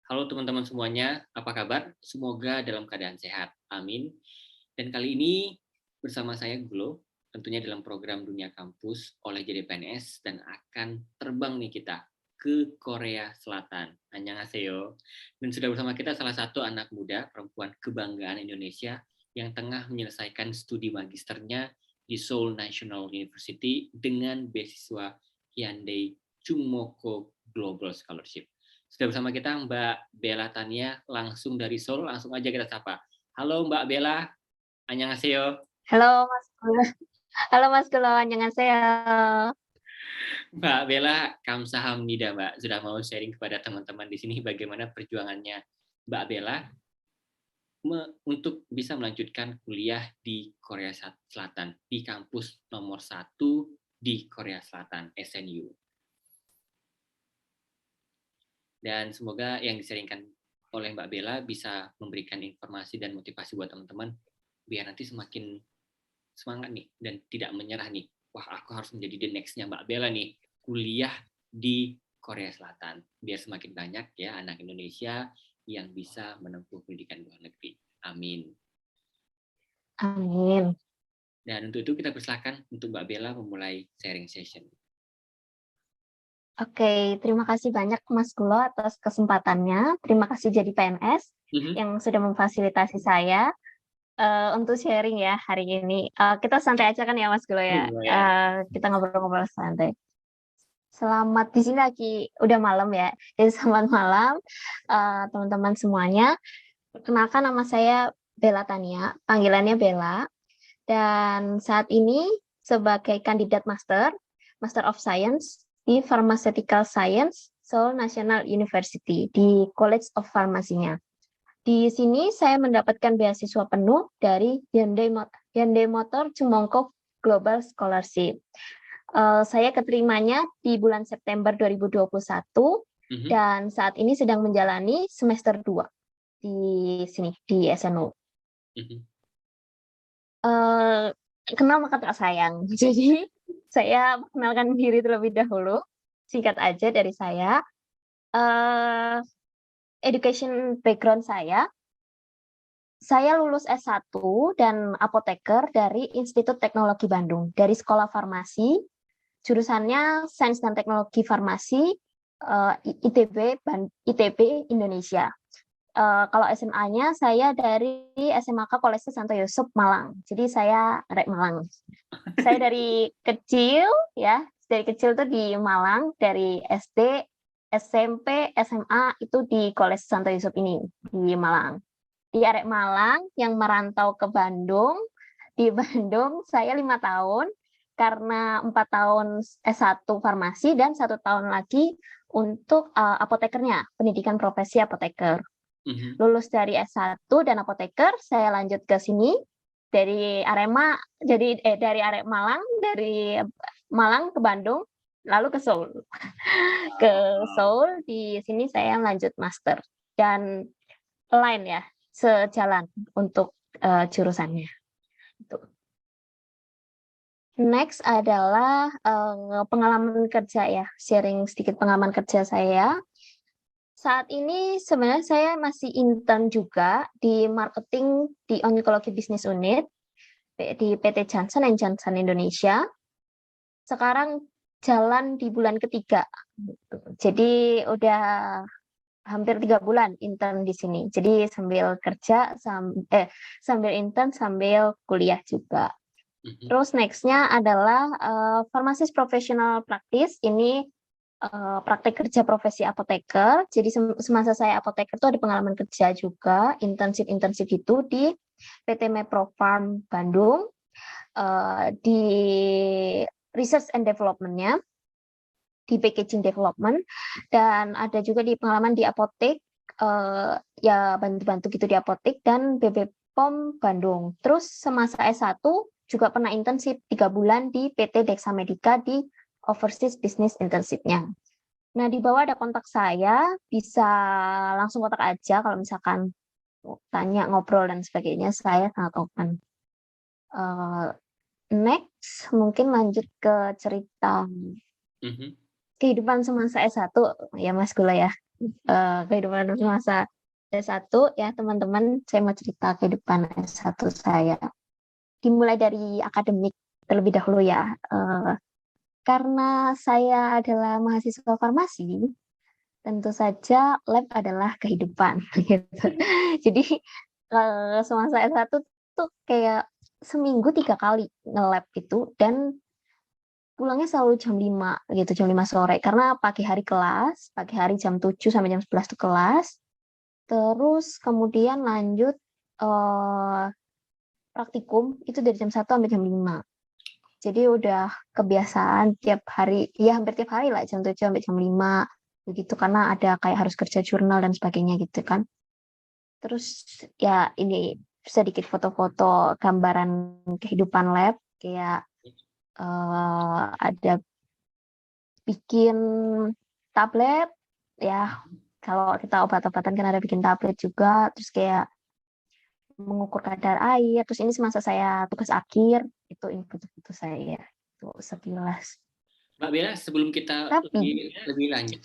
Halo teman-teman semuanya, apa kabar? Semoga dalam keadaan sehat. Amin. Dan kali ini bersama saya Gulo, tentunya dalam program Dunia Kampus oleh JDPNS dan akan terbang nih kita ke Korea Selatan. Annyeonghaseyo. Dan sudah bersama kita salah satu anak muda perempuan kebanggaan Indonesia yang tengah menyelesaikan studi magisternya di Seoul National University dengan beasiswa Hyundai Chungmoko Global Scholarship. Sudah bersama kita Mbak Bella Tania langsung dari Seoul, langsung aja kita sapa. Halo Mbak Bella, annyeonghaseyo. Halo Mas Gula. Halo Mas Gula, annyeonghaseyo. Mbak Bella, kamsahamnida Mbak, sudah mau sharing kepada teman-teman di sini bagaimana perjuangannya Mbak Bella untuk bisa melanjutkan kuliah di Korea Selatan, di kampus nomor 1 di Korea Selatan, SNU. Dan semoga yang disaringkan oleh Mbak Bella bisa memberikan informasi dan motivasi buat teman-teman biar nanti semakin semangat nih dan tidak menyerah nih. Wah, aku harus menjadi the next-nya Mbak Bella nih, kuliah di Korea Selatan. Biar semakin banyak ya anak Indonesia yang bisa menempuh pendidikan luar negeri. Amin. Amin. Dan untuk itu kita persilakan untuk Mbak Bella memulai sharing session. Oke, terima kasih banyak Mas Gulo atas kesempatannya. Terima kasih jadi PNS yang sudah memfasilitasi saya untuk sharing ya hari ini. Kita santai aja kan ya Mas Gulo ya. Kita ngobrol-ngobrol santai. Selamat di sini lagi udah malam ya. Jadi selamat malam teman-teman semuanya. Perkenalkan nama saya Bella Tania, panggilannya Bella. Dan saat ini sebagai kandidat Master of Science di Pharmaceutical Science Seoul National University di College of Pharmacy-nya. Di sini saya mendapatkan beasiswa penuh dari Hyundai Motor Chungmoko Global Scholarship. Saya keterimanya di bulan September 2021 dan saat ini sedang menjalani semester 2 di sini di SNU. Kenal maka tak sayang. Jadi saya mengenalkan diri terlebih dahulu. Singkat aja dari saya. Education background saya lulus S1 dan apoteker dari Institut Teknologi Bandung, dari Sekolah Farmasi, jurusannya Sains dan Teknologi Farmasi, ITB Indonesia. Kalau SMA-nya saya dari SMAK Kolese Santo Yusuf Malang. Jadi saya rek Malang. Saya dari kecil tuh di Malang, dari SD, SMP, SMA itu di Kolese Santo Yusuf ini di Malang. Di arek Malang yang merantau ke Bandung. Di Bandung saya 5 tahun karena 4 tahun S1 farmasi dan 1 tahun lagi untuk apotekernya, pendidikan profesi apoteker. Lulus dari S1 dan apoteker, saya lanjut ke sini dari arek Malang, dari Malang ke Bandung, lalu ke Seoul. Ke Seoul, di sini saya lanjut master dan lain ya, sejalan untuk jurusannya. Next adalah pengalaman kerja ya, sharing sedikit pengalaman kerja saya. Saat ini sebenarnya saya masih intern juga di marketing di Onkologi Business Unit di PT Johnson & Johnson Indonesia. Sekarang jalan di bulan ketiga. Jadi udah hampir 3 bulan intern di sini. Jadi sambil kerja, sambil intern, sambil kuliah juga. Terus next-nya adalah Pharmacist Professional Practice. Ini praktek kerja profesi apoteker. Jadi semasa saya apoteker itu ada pengalaman kerja juga, internship gitu di PT Meprofarm Bandung, di research and development-nya, di packaging development, dan ada juga di pengalaman di apotek, ya bantu-bantu gitu di apotek, dan BB POM Bandung. Terus semasa S1 juga pernah internship 3 bulan di PT Dexa Medica di overseas business internship-nya. Nah, di bawah ada kontak saya, bisa langsung kontak aja kalau misalkan tanya, ngobrol, dan sebagainya, saya sangat open. Next, mungkin lanjut ke cerita kehidupan semasa S1, ya Mas Gula ya. kehidupan semasa S1 ya teman-teman, saya mau cerita kehidupan S1 saya. Dimulai dari akademik terlebih dahulu ya. Karena saya adalah mahasiswa farmasi, tentu saja lab adalah kehidupan gitu. Jadi semasa S1 tuh kayak seminggu 3 kali nge-lab itu, dan pulangnya selalu jam 5 gitu, jam 5 sore. Karena pagi hari kelas, pagi hari jam 7 sampai jam 11 tuh kelas. Terus kemudian lanjut eh, praktikum itu dari jam 1 sampai jam 5. Jadi udah kebiasaan tiap hari, ya hampir tiap hari lah, jam 7 sampai jam 5 begitu, karena ada kayak harus kerja jurnal dan sebagainya gitu kan. Terus ya ini sedikit foto-foto gambaran kehidupan lab, kayak ada bikin tablet ya, kalau kita obat-obatan kan ada bikin tablet juga, terus kayak mengukur kadar air, terus ini semasa saya tugas akhir, itu foto-foto saya itu sekilas. Mbak Bella, sebelum kita Tapi lebih lanjut,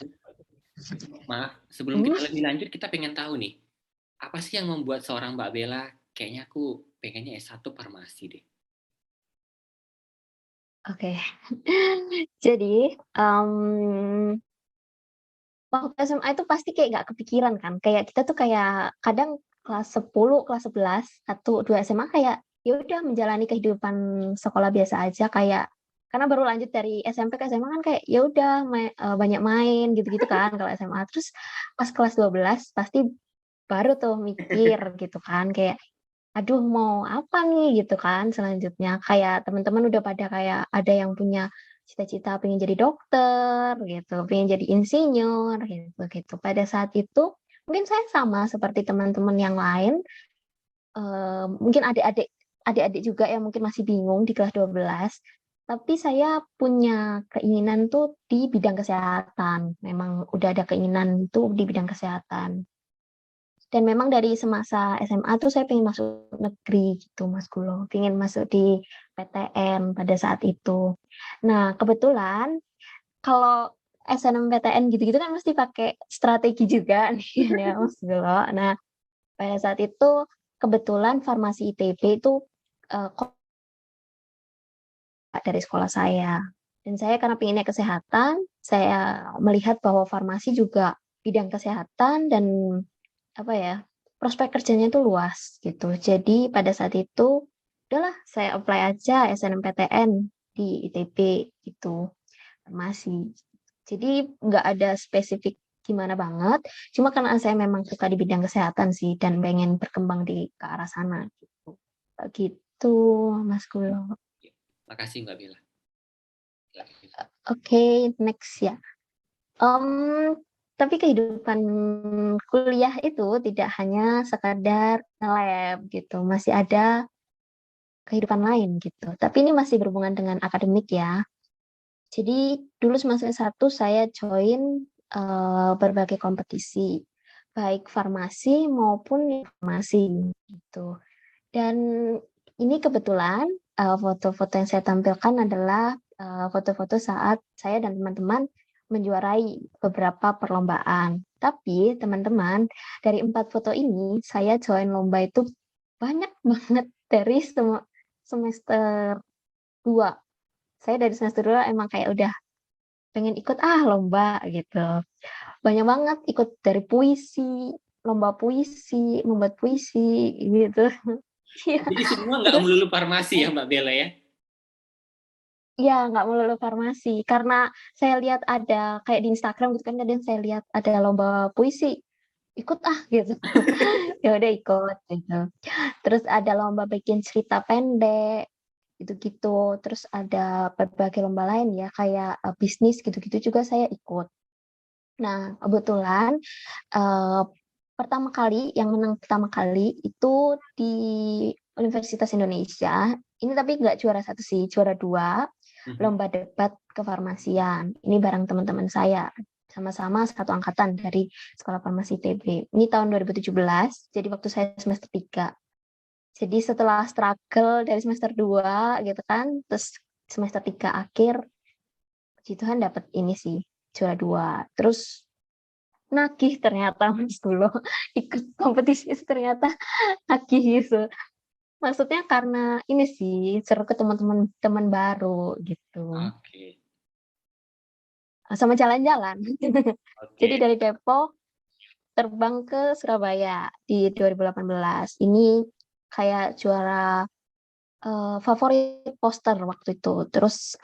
sebelum hmm, kita lebih lanjut, kita pengen tahu nih, apa sih yang membuat seorang Mbak Bella, kayaknya aku pengennya S1 farmasi deh. oke. Jadi waktu SMA itu pasti kayak nggak kepikiran kan, kayak kita tuh kayak kadang kelas 10, kelas 11, 1, 2 SMA kayak ya udah menjalani kehidupan sekolah biasa aja, kayak karena baru lanjut dari SMP ke SMA kan, kayak ya udah banyak main gitu-gitu kan kalau SMA. Terus pas kelas 12 pasti baru tuh mikir gitu kan, kayak aduh mau apa nih gitu kan selanjutnya. Kayak teman-teman udah pada kayak ada yang punya cita-cita pengen jadi dokter gitu, pengen jadi insinyur gitu gitu. Pada saat itu mungkin saya sama seperti teman-teman yang lain, mungkin adik-adik juga yang mungkin masih bingung di kelas 12. Tapi saya punya keinginan tuh di bidang kesehatan. Memang udah ada keinginan tuh di bidang kesehatan. Dan memang dari semasa SMA tuh saya pengen masuk negeri gitu, Mas Gulo. Pengen masuk di PTN pada saat itu. Nah, kebetulan kalau SNMPTN gitu-gitu kan mesti pakai strategi juga nih ya, Mas Gulo. Nah, pada saat itu kebetulan farmasi ITB itu dari sekolah saya. Dan saya karena pengennya kesehatan, saya melihat bahwa farmasi juga bidang kesehatan dan apa ya, prospek kerjanya itu luas gitu. Jadi pada saat itu udahlah saya apply aja SNMPTN di ITB gitu, farmasi. Jadi nggak ada spesifik gimana banget, cuma karena saya memang suka di bidang kesehatan sih dan pengen berkembang ke arah sana gitu. Gitu, Mas Kulo. Makasih Mbak Bella. Oke, next ya. Mmm, tapi kehidupan kuliah itu tidak hanya sekadar nge-lab gitu, masih ada kehidupan lain gitu. Tapi ini masih berhubungan dengan akademik ya. Jadi dulu semester 1 saya join, berbagai kompetisi, baik farmasi maupun farmasi gitu. Dan ini kebetulan, foto-foto yang saya tampilkan adalah, foto-foto saat saya dan teman-teman menjuarai beberapa perlombaan. Tapi teman-teman, dari 4 foto ini saya join lomba itu banyak banget dari semester 2. Saya dari semester 2 emang kayak udah pengen ikut, lomba gitu. Banyak banget ikut dari puisi, lomba puisi, membuat puisi gitu. Iya, Jadi semua nggak terus melulu farmasi ya Mbak Bella ya? iya, nggak melulu farmasi, karena saya lihat ada kayak di Instagram gitu kan, kadang saya lihat ada lomba puisi, ikut gitu. Ya udah ikut gitu. Terus ada lomba bikin cerita pendek, gitu-gitu. Terus ada berbagai lomba lain ya, kayak, bisnis gitu-gitu juga saya ikut. Nah, kebetulan, eee, pertama kali yang menang pertama kali itu di Universitas Indonesia, ini tapi nggak juara 1 sih, juara 2 Mhm. lomba debat kefarmasian. Ini bareng teman-teman saya, sama-sama satu angkatan dari Sekolah Farmasi ITB. Ini tahun 2017, jadi waktu saya semester 3. Jadi setelah struggle dari semester 2 gitu kan, terus semester 3 akhir, puji Tuhan dapat ini sih, juara 2. Terus nagih ternyata Mas dulu, ikut kompetisi ternyata nagih gitu. Maksudnya karena ini sih, seru ketemu teman baru gitu, Oke, sama jalan-jalan. Jadi oke. dari Depok terbang ke Surabaya di 2018. Ini kayak juara, favorit poster waktu itu. Terus,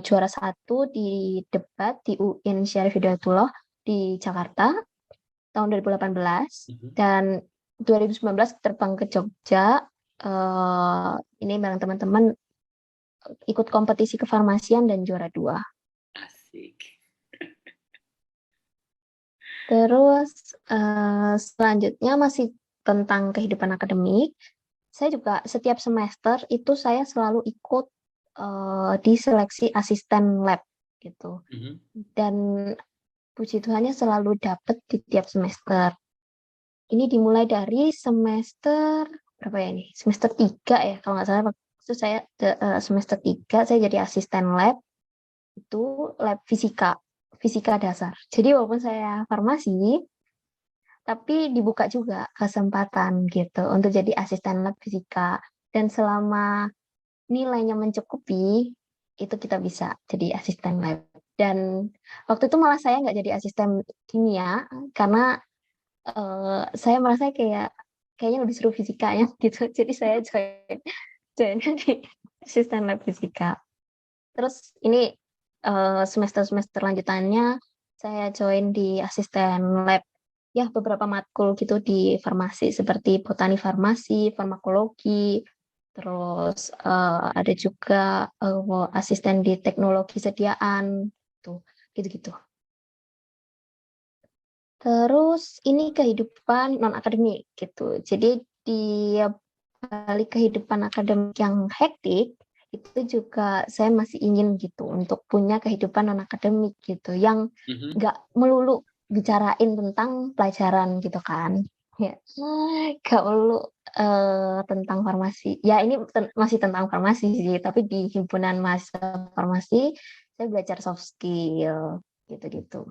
juara satu di debat di UIN Syarif Hidayatullah di Jakarta tahun 2018, Mhm. dan 2019 terbang ke Jogja, ini bareng teman-teman ikut kompetisi kefarmasian dan juara 2. Asik. Terus, selanjutnya masih tentang kehidupan akademik, saya juga setiap semester itu saya selalu ikut, di seleksi asisten lab gitu, Mhm. dan puji Tuhannya selalu dapet di tiap semester. Ini dimulai dari semester berapa ya ini, semester 3 ya kalau nggak salah, waktu itu saya semester 3 saya jadi asisten lab, itu lab fisika, fisika dasar. Jadi walaupun saya farmasi, tapi dibuka juga kesempatan gitu untuk jadi asisten lab fisika, dan selama nilainya mencukupi, itu kita bisa jadi asisten lab. Dan waktu itu malah saya nggak jadi asisten kimia karena, saya merasa kayaknya lebih seru fisikanya gitu. Jadi saya join di asisten lab fisika. Terus ini, semester-semester lanjutannya saya join di asisten lab, ya beberapa matkul gitu di farmasi seperti botani farmasi, farmakologi, terus, ada juga, asisten di teknologi sediaan, tuh, gitu-gitu. Terus ini kehidupan non-akademik gitu. Jadi di balik kehidupan akademik yang hektik, itu juga saya masih ingin gitu untuk punya kehidupan non-akademik gitu, yang Mhm. nggak melulu bicarain tentang pelajaran gitu kan. Ya, nggak melulu, tentang farmasi. Ya ini masih tentang farmasi sih, tapi di himpunan mahasiswa farmasi, saya belajar soft skill, gitu-gitu.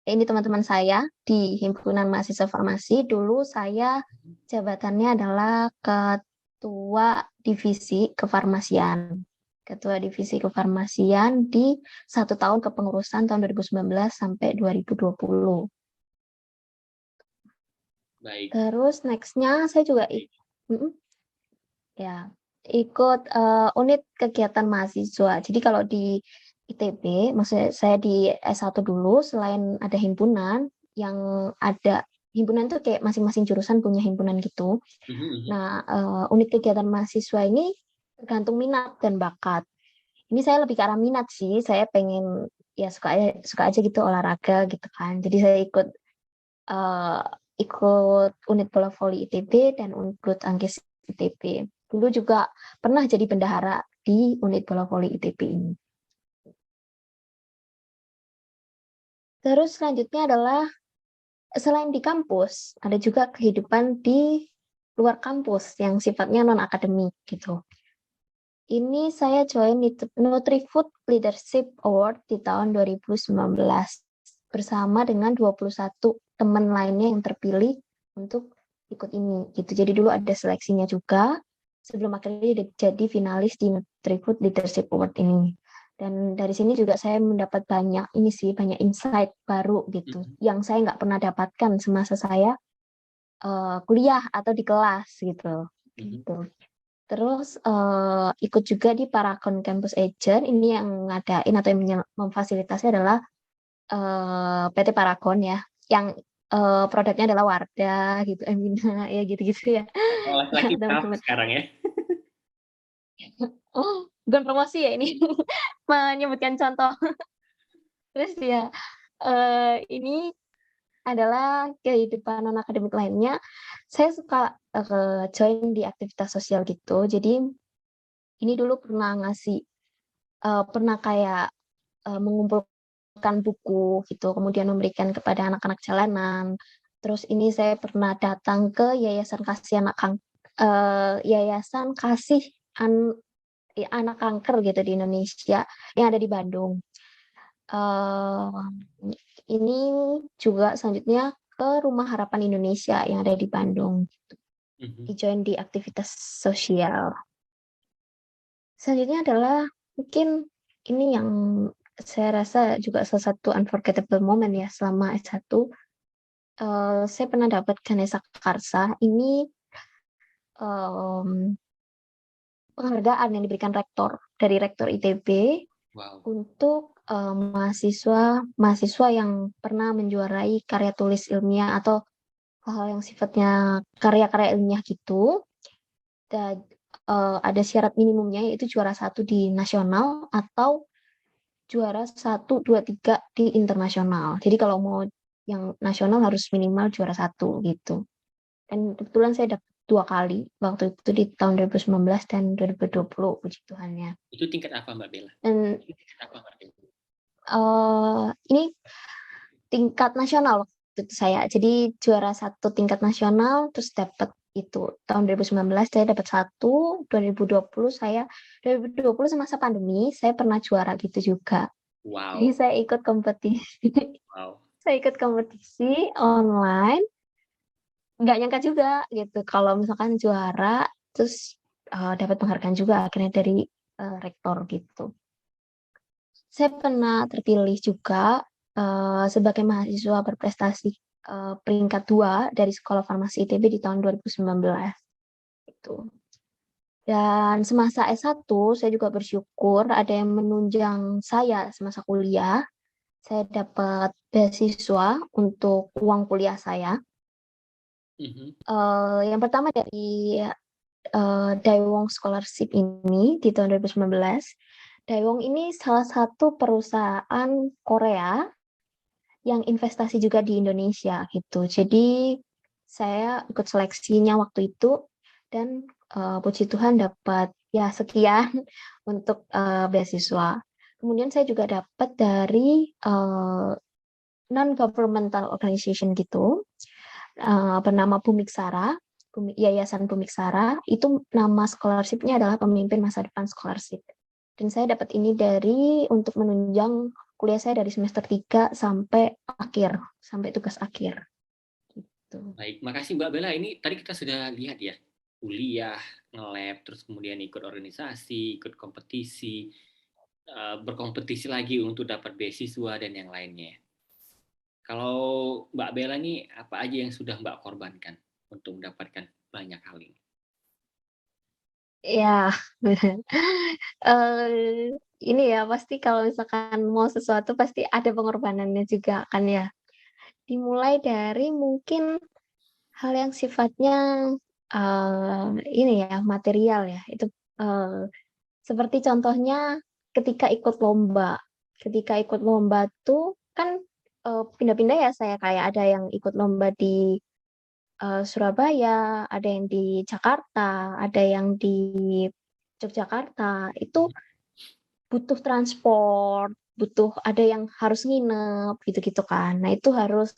Ini teman-teman saya di himpunan mahasiswa farmasi, dulu saya jabatannya adalah ketua divisi kefarmasian. Ketua divisi kefarmasian di 1 tahun kepengurusan tahun 2019 sampai 2020. Baik. Terus next-nya saya juga Baik. ya, ikut, unit kegiatan mahasiswa. Jadi kalau di ITB, maksudnya saya di S1 dulu, selain ada himpunan, yang ada himpunan tuh kayak masing-masing jurusan punya himpunan gitu. Mhm, mhm. Nah, unit kegiatan mahasiswa ini tergantung minat dan bakat. Ini saya lebih ke arah minat sih, saya pengen ya suka aja gitu olahraga gitu kan. Jadi saya eee, ikut unit bola voli ITB dan unit bulu tangkis ITB. Dulu juga pernah jadi bendahara di unit bola voli ITB ini. Terus selanjutnya adalah selain di kampus, ada juga kehidupan di luar kampus yang sifatnya non-akademik gitu. Ini saya join di Nutrifood Leadership Award di tahun 2019 bersama dengan 21 teman lainnya yang terpilih untuk ikut ini gitu. Jadi dulu ada seleksinya juga sebelum akhirnya jadi finalis di Nutrifood Leadership Award ini. Dan dari sini juga saya mendapat banyak ini sih, banyak insight baru gitu Mhm. yang saya nggak pernah dapatkan semasa saya, kuliah atau di kelas gitu, Mhm. gitu. Terus, ikut juga di Paragon Campus Agent, ini yang ngadain atau yang memfasilitasi adalah, PT Paragon ya, yang, produknya adalah Wardah gitu, Emina, ya gitu-gitu ya. Oh, Ya laki-laki tough teman-teman. sekarang ya? Oh, bukan promosi ya ini, menyebutkan contoh. Terus ya, ini adalah kehidupan non-akademik lainnya, saya suka, join di aktivitas sosial gitu. Jadi ini dulu pernah pernah kayak, mengumpulkan buku gitu, kemudian memberikan kepada anak-anak jalanan. Terus ini saya pernah datang ke Yayasan Kasih Anak Kanker gitu di Indonesia, yang ada di Bandung. Eee, ini juga selanjutnya ke Rumah Harapan Indonesia yang ada di Bandung, Mhm. di-join di aktivitas sosial. Selanjutnya adalah mungkin ini yang saya rasa juga salah satu unforgettable moment ya selama S1, saya pernah dapat Ganesha Karsa, ini, mmm, penghargaan yang diberikan dari rektor ITB Wow. untuk, mahasiswa yang pernah menjuarai karya tulis ilmiah atau hal-hal yang sifatnya karya-karya ilmiah gitu, dan, ada syarat minimumnya yaitu juara satu di nasional atau juara satu 2 3 di internasional. Jadi kalau mau yang nasional harus minimal juara satu gitu. Dan kebetulan saya dapat 2 kali, waktu itu di tahun 2019 dan 2020, puji Tuhannya. Itu tingkat apa Mbak Bella? Dan, Itu tingkat apa Mbak Bella? ini tingkat nasional waktu itu saya. Jadi juara satu tingkat nasional, terus dapat itu tahun 2019 saya dapat 1, 2020 semasa pandemi, saya pernah juara gitu juga. Jadi Wow. saya ikut kompetisi Wow. saya ikut kompetisi online, nggak nyangka juga gitu kalau misalkan juara, terus, dapat penghargaan juga akhirnya dari, rektor gitu. Saya pernah terpilih juga, sebagai mahasiswa berprestasi, peringkat 2 dari Sekolah Farmasi ITB di tahun 2019, gitu. Dan semasa S1 saya juga bersyukur ada yang menunjang saya semasa kuliah, saya dapat beasiswa untuk uang kuliah saya. Mhm. Yang pertama dari, Daewoo Scholarship ini di tahun 2019. Daewoo ini salah satu perusahaan Korea yang investasi juga di Indonesia gitu. Jadi saya ikut seleksinya waktu itu dan, puji Tuhan dapat ya sekian untuk, beasiswa. Kemudian saya juga dapat dari, non-governmental organization gitu, bernama Bumiksara, Yayasan Bumiksara, itu nama scholarship-nya adalah Pemimpin Masa Depan Scholarship. Dan saya dapat ini untuk menunjang kuliah saya dari semester 3 sampai akhir, sampai tugas akhir, gitu. Baik, makasih Mbak Bella. Ini tadi kita sudah lihat ya, kuliah, nge-lab, terus kemudian ikut organisasi, ikut kompetisi, berkompetisi lagi untuk dapat beasiswa dan yang lainnya. Kalau Mbak Bella nih, apa aja yang sudah Mbak korbankan untuk mendapatkan banyak hal ini? Ya, benar. Ini ya, pasti kalau misalkan mau sesuatu pasti ada pengorbanannya juga kan ya. Dimulai dari mungkin hal yang sifatnya, ini ya, material ya, itu, seperti contohnya ketika ikut lomba. Ketika ikut lomba tuh kan, pindah-pindah ya saya, kayak ada yang ikut lomba di, Surabaya, ada yang di Jakarta, ada yang di Yogyakarta. Itu butuh transport, butuh ada yang harus nginep, gitu-gitu kan. Nah, itu harus,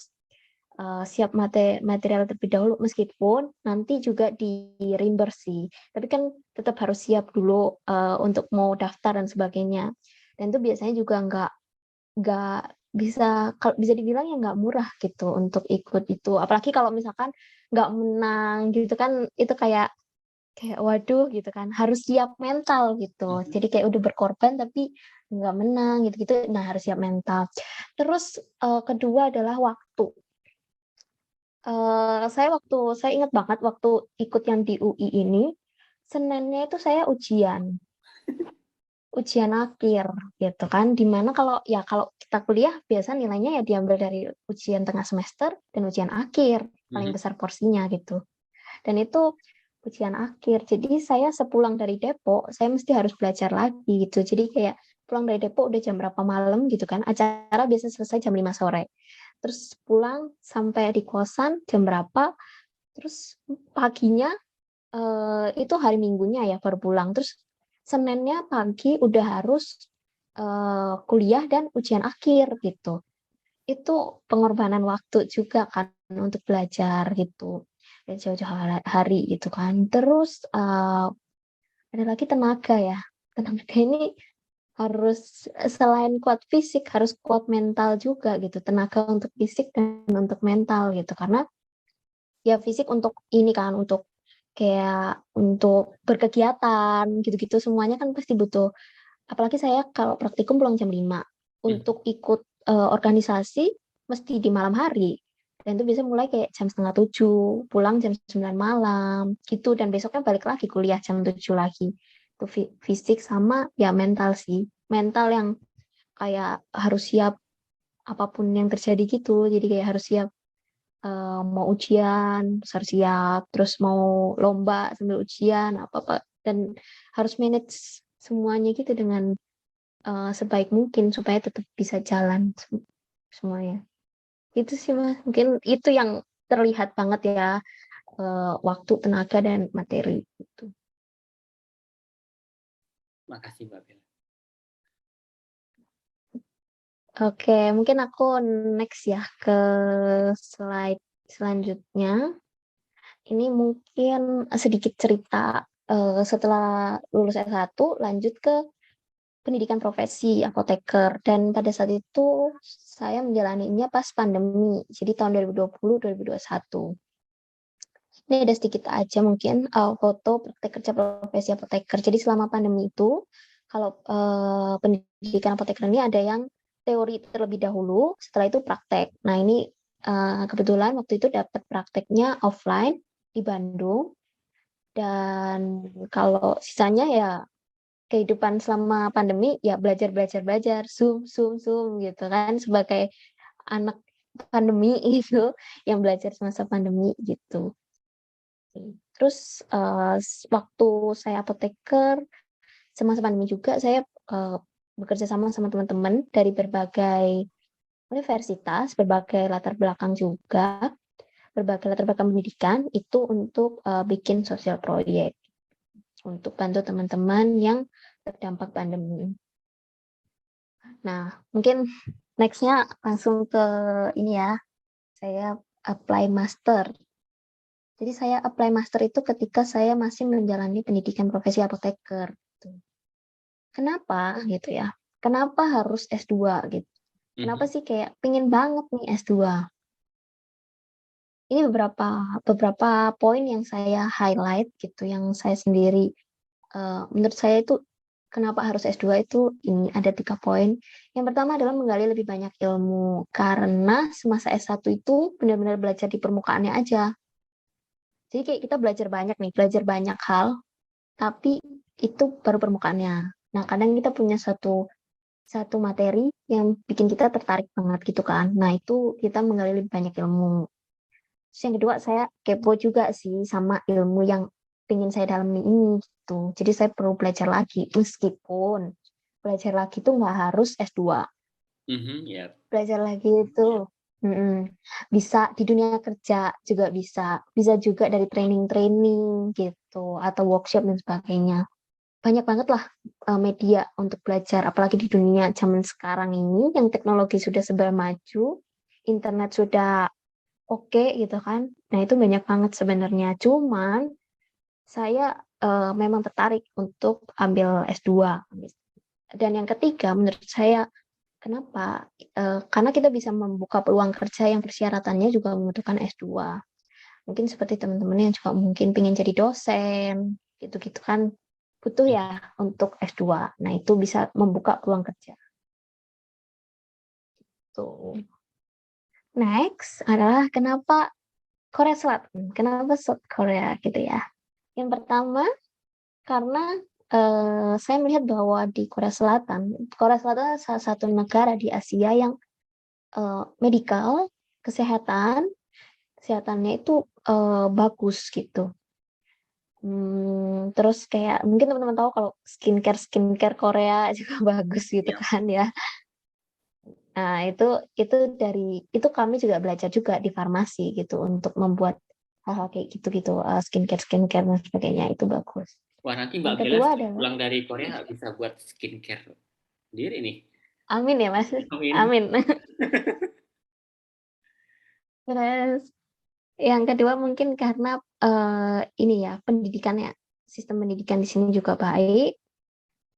siap material terlebih dahulu, meskipun nanti juga di-reimburse sih. Tapi kan tetap harus siap dulu, untuk mau daftar dan sebagainya. Dan itu biasanya juga nggak bisa dibilang ya nggak murah gitu untuk ikut itu. Apalagi kalau misalkan nggak menang gitu kan, itu kayak kayak waduh gitu kan, harus siap mental gitu. Mhm. Jadi kayak udah berkorban tapi nggak menang gitu-gitu, nah harus siap mental. Terus, kedua adalah waktu. Saya ingat banget waktu ikut yang di UI ini, Seninnya itu saya ujian akhir gitu kan, di mana kalau kita kuliah biasa nilainya ya diambil dari ujian tengah semester dan ujian akhir, paling Mhm. besar porsinya gitu. Dan itu ujian akhir. Jadi saya sepulang dari Depok, saya mesti harus belajar lagi gitu. Jadi kayak pulang dari Depok udah jam berapa malam gitu kan, acara biasa selesai jam 5 sore. Terus pulang sampai di kosan jam berapa, terus paginya, itu hari Minggunya ya baru pulang. Terus Seninnya pagi udah harus, kuliah dan ujian akhir gitu. Itu pengorbanan waktu juga kan untuk belajar gitu, dan jauh-jauh hari gitu kan. Terus, ada lagi tenaga ya, tenaga ini harus selain kuat fisik, harus kuat mental juga gitu, tenaga untuk fisik dan untuk mental gitu. Karena ya fisik untuk ini kan, untuk kayak untuk berkegiatan gitu-gitu semuanya kan pasti butuh. Apalagi saya kalau praktikum pulang jam 5, Mhm. untuk ikut, organisasi mesti di malam hari, dan itu bisa mulai kayak jam 6:30, pulang jam 9 malam, gitu, dan besoknya balik lagi kuliah jam 7 lagi. Itu fisik sama ya mental sih. Mental yang kayak harus siap apapun yang terjadi gitu, jadi kayak harus siap, mau ujian, terus harus siap, terus mau lomba sambil ujian, apa-apa, dan harus manage semuanya gitu dengan sebaik mungkin supaya tetap bisa jalan semuanya. Itu sih, Mas, mungkin itu yang terlihat banget ya, waktu, tenaga, dan materi gitu. Makasih Mbak Bella. Oke, mungkin aku next ya ke slide selanjutnya. Ini mungkin sedikit cerita, setelah lulus S1 lanjut ke pendidikan profesi apoteker, dan pada saat itu saya menjalaninya pas pandemi, jadi tahun 2020, 2021. Ini ada sedikit aja mungkin, foto praktek kerja profesi apoteker. Jadi selama pandemi itu, kalau, pendidikan apoteker ini ada yang teori terlebih dahulu, setelah itu praktek. Nah ini, kebetulan waktu itu dapat prakteknya offline di Bandung, dan kalau sisanya ya kehidupan selama pandemi ya belajar, Zoom Zoom Zoom gitu kan, sebagai anak pandemi itu yang belajar semasa pandemi gitu. Terus, waktu saya apoteker, semasa pandemi juga saya, bekerja sama sama teman-teman dari berbagai universitas, berbagai latar belakang juga, berbagai latar belakang pendidikan, itu untuk, bikin sosial proyek, untuk bantu teman-teman yang terdampak pandemi. Nah, mungkin next-nya langsung ke ini ya, saya apply master. Jadi saya apply master itu ketika saya masih menjalani pendidikan profesi apoteker, gitu. Kenapa gitu ya, kenapa harus S2 gitu, kenapa Mhm. sih kayak pengen banget nih S2. Ini beberapa beberapa poin yang saya highlight gitu, yang saya sendiri, menurut saya itu kenapa harus S2 itu ini ada 3 poin. Yang pertama adalah menggali lebih banyak ilmu, karena semasa S1 itu benar-benar belajar di permukaannya aja. Jadi kayak kita belajar banyak nih, belajar banyak hal, tapi itu baru permukaannya. Nah, kadang kita punya satu satu materi yang bikin kita tertarik banget gitu kan. Nah, itu kita menggali lebih banyak ilmu. Terus yang kedua, saya kepo juga sih sama ilmu yang pengen saya dalami ini gitu. Jadi saya perlu belajar lagi, meskipun belajar lagi itu nggak harus S2. Mhm, ya. Belajar lagi itu bisa di dunia kerja juga bisa, bisa juga dari training-training gitu, atau workshop dan sebagainya. Banyak banget lah, media untuk belajar, apalagi di dunia zaman sekarang ini yang teknologi sudah serba maju, internet sudah oke gitu kan. Nah, itu banyak banget sebenarnya. Cuman saya, memang tertarik untuk ambil S2. Dan yang ketiga menurut saya kenapa, karena kita bisa membuka peluang kerja yang persyaratannya juga membutuhkan S2. Mungkin seperti teman-teman yang juga mungkin pengen jadi dosen, gitu-gitu kan, butuh ya untuk S2. Nah, itu bisa membuka peluang kerja, tuh. Next adalah kenapa Korea Selatan, kenapa South Korea gitu ya. Yang pertama, karena, saya melihat bahwa di Korea Selatan salah satu negara di Asia yang, medikal, kesehatan, kesehatannya itu, bagus gitu. Terus kayak mungkin teman-teman tahu kalau skincare Korea juga bagus gitu Iya. kan ya. Nah itu itu kami juga belajar juga di farmasi gitu untuk membuat hal-hal kayak gitu-gitu, skincare dan sebagainya itu bagus. Wah, nanti Yang Mbak Bella kedua setelah adalah pulang dari Korea bisa buat skincare sendiri nih. amin ya, Mas, Amin. amin. Terus yang kedua mungkin karena, ini ya pendidikannya, sistem pendidikan di sini juga baik.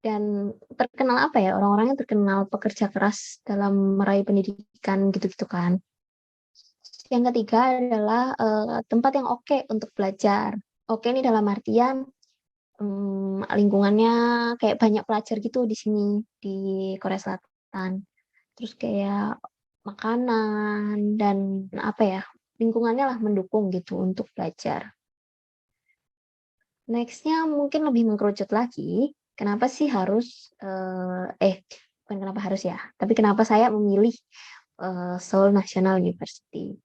dan terkenal apa ya, orang-orangnya terkenal pekerja keras dalam meraih pendidikan gitu-gitu kan. Yang ketiga adalah tempat yang oke untuk belajar. Oke ini dalam artian lingkungannya kayak banyak pelajar gitu di sini di Korea Selatan. Terus kayak makanan dan apa ya, lingkungannya lah mendukung gitu untuk belajar. Next-nya mungkin lebih mengkerucut lagi, kenapa sih harus bukan kenapa harus ya, tapi kenapa saya memilih Seoul National University.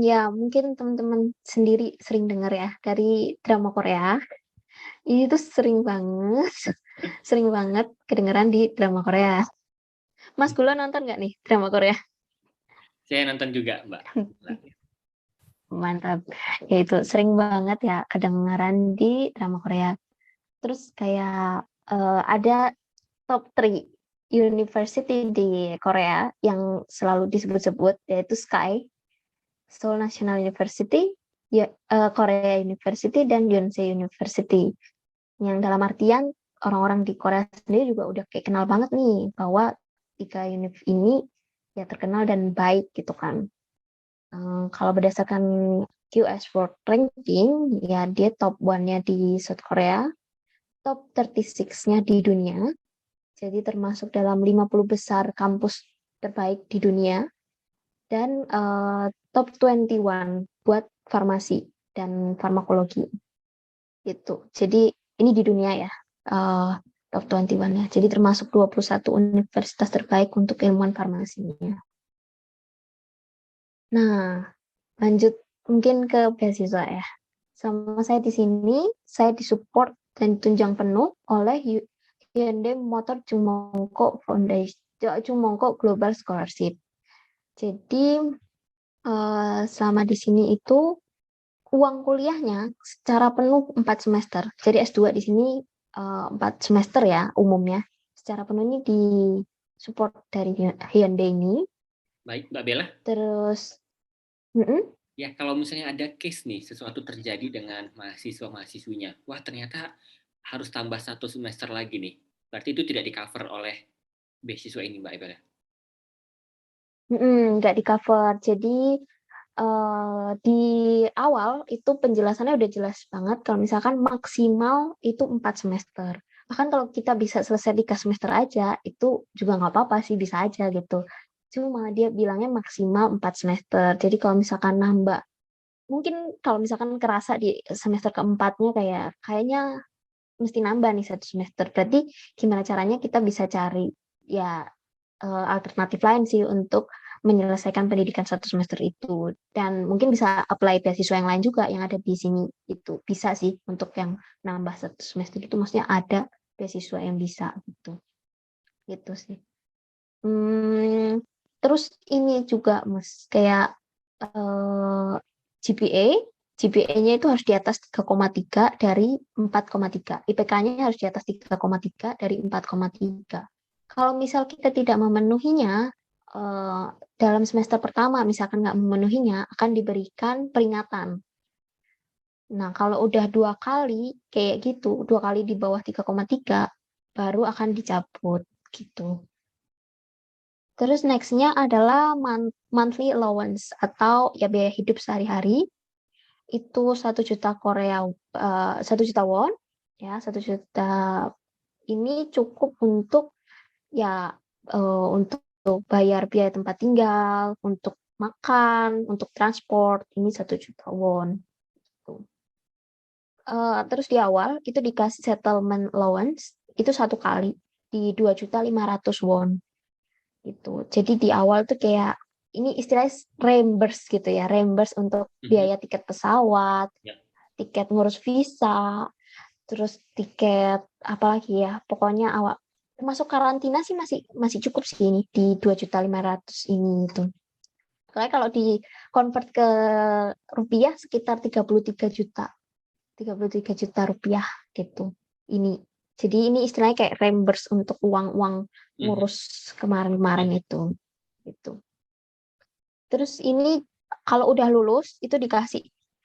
Ya mungkin teman-teman sendiri sering dengar ya dari drama Korea. Ini tuh sering banget, sering banget kedengeran di drama Korea. Mas Gula nonton nggak nih drama Korea? Saya nonton juga, Mbak. Mantap. Ya itu sering banget ya kedengeran di drama Korea. Terus kayak ada top 3 university di Korea yang selalu disebut-sebut, yaitu SKY, Seoul National University, Korea University, dan Yonsei University. Yang dalam artian orang-orang di Korea sendiri juga udah kayak kenal banget nih bahwa 3 univ ini ya terkenal dan baik gitu kan. Kalau berdasarkan QS World Ranking, ya dia top 1-nya di South Korea, top 36-nya di dunia, jadi termasuk dalam 50 besar kampus terbaik di dunia, dan top 21 buat farmasi dan farmakologi. Gitu. Jadi ini di dunia ya, top 21-nya. Jadi termasuk 21 universitas terbaik untuk ilmuwan farmasinya. Nah, lanjut mungkin ke beasiswa ya. Sama saya di sini, saya disupport dan ditunjang penuh oleh Hyundai Motor Jumongko Foundation, Jumongko Global Scholarship. Jadi selama di sini itu uang kuliahnya secara penuh 4 semester. Jadi S2 di sini 4 semester ya umumnya. Secara penuh ini disupport dari Hyundai ini. Baik, Mbak Bella. Terus, Ya, kalau misalnya ada case nih, sesuatu terjadi dengan mahasiswa-mahasiswinya, wah ternyata harus tambah 1 semester lagi nih. Berarti itu tidak di-cover oleh beasiswa ini, Mbak Bella. nggak di cover. Jadi di awal itu penjelasannya udah jelas banget kalau misalkan maksimal itu 4 semester. Bahkan kalau kita bisa selesai di semester aja, itu juga nggak apa-apa sih, bisa aja gitu. Cuma dia bilangnya maksimal 4 semester. Jadi kalau misalkan nambah, mungkin kalau misalkan kerasa di semester keempatnya kayaknya mesti nambah nih 1 semester. Berarti gimana caranya kita bisa cari ya alternatif lain sih untuk menyelesaikan pendidikan 1 semester itu, dan mungkin bisa apply beasiswa yang lain juga yang ada di sini. Itu bisa sih untuk yang nambah 1 semester itu, maksudnya ada beasiswa yang bisa gitu sih. Terus ini juga Mas kayak GPA GPA-nya itu harus di atas 3,3 dari 4,3. IPK-nya harus di atas 3,3 dari 4,3. Kalau misal kita tidak memenuhinya, dalam semester pertama misalkan nggak memenuhinya, akan diberikan peringatan. Nah, kalau udah 2 kali kayak gitu, 2 kali di bawah 3,3, baru akan dicabut gitu. Terus next-nya adalah monthly allowance atau ya biaya hidup sehari-hari. Itu 1 juta Korea, 1 juta won, ya 1 juta ini cukup untuk ya untuk bayar biaya tempat tinggal, untuk makan, untuk transport, ini 1 juta won. Terus di awal itu dikasih settlement allowance, itu 1 kali, di 2.500.000 won. Gitu. Jadi di awal tuh kayak, ini istilahnya reimburse gitu ya, reimburse untuk biaya tiket pesawat, tiket ngurus visa, terus tiket apalagi ya, pokoknya awal masuk karantina sih masih cukup sih ini di 2.500.000 ini itu. Soalnya kalau di convert ke rupiah sekitar 33 juta. 33 juta rupiah gitu. Ini. Jadi ini istilahnya kayak reimburse untuk uang-uang ngurus kemarin-kemarin itu. Gitu. Terus ini kalau udah lulus itu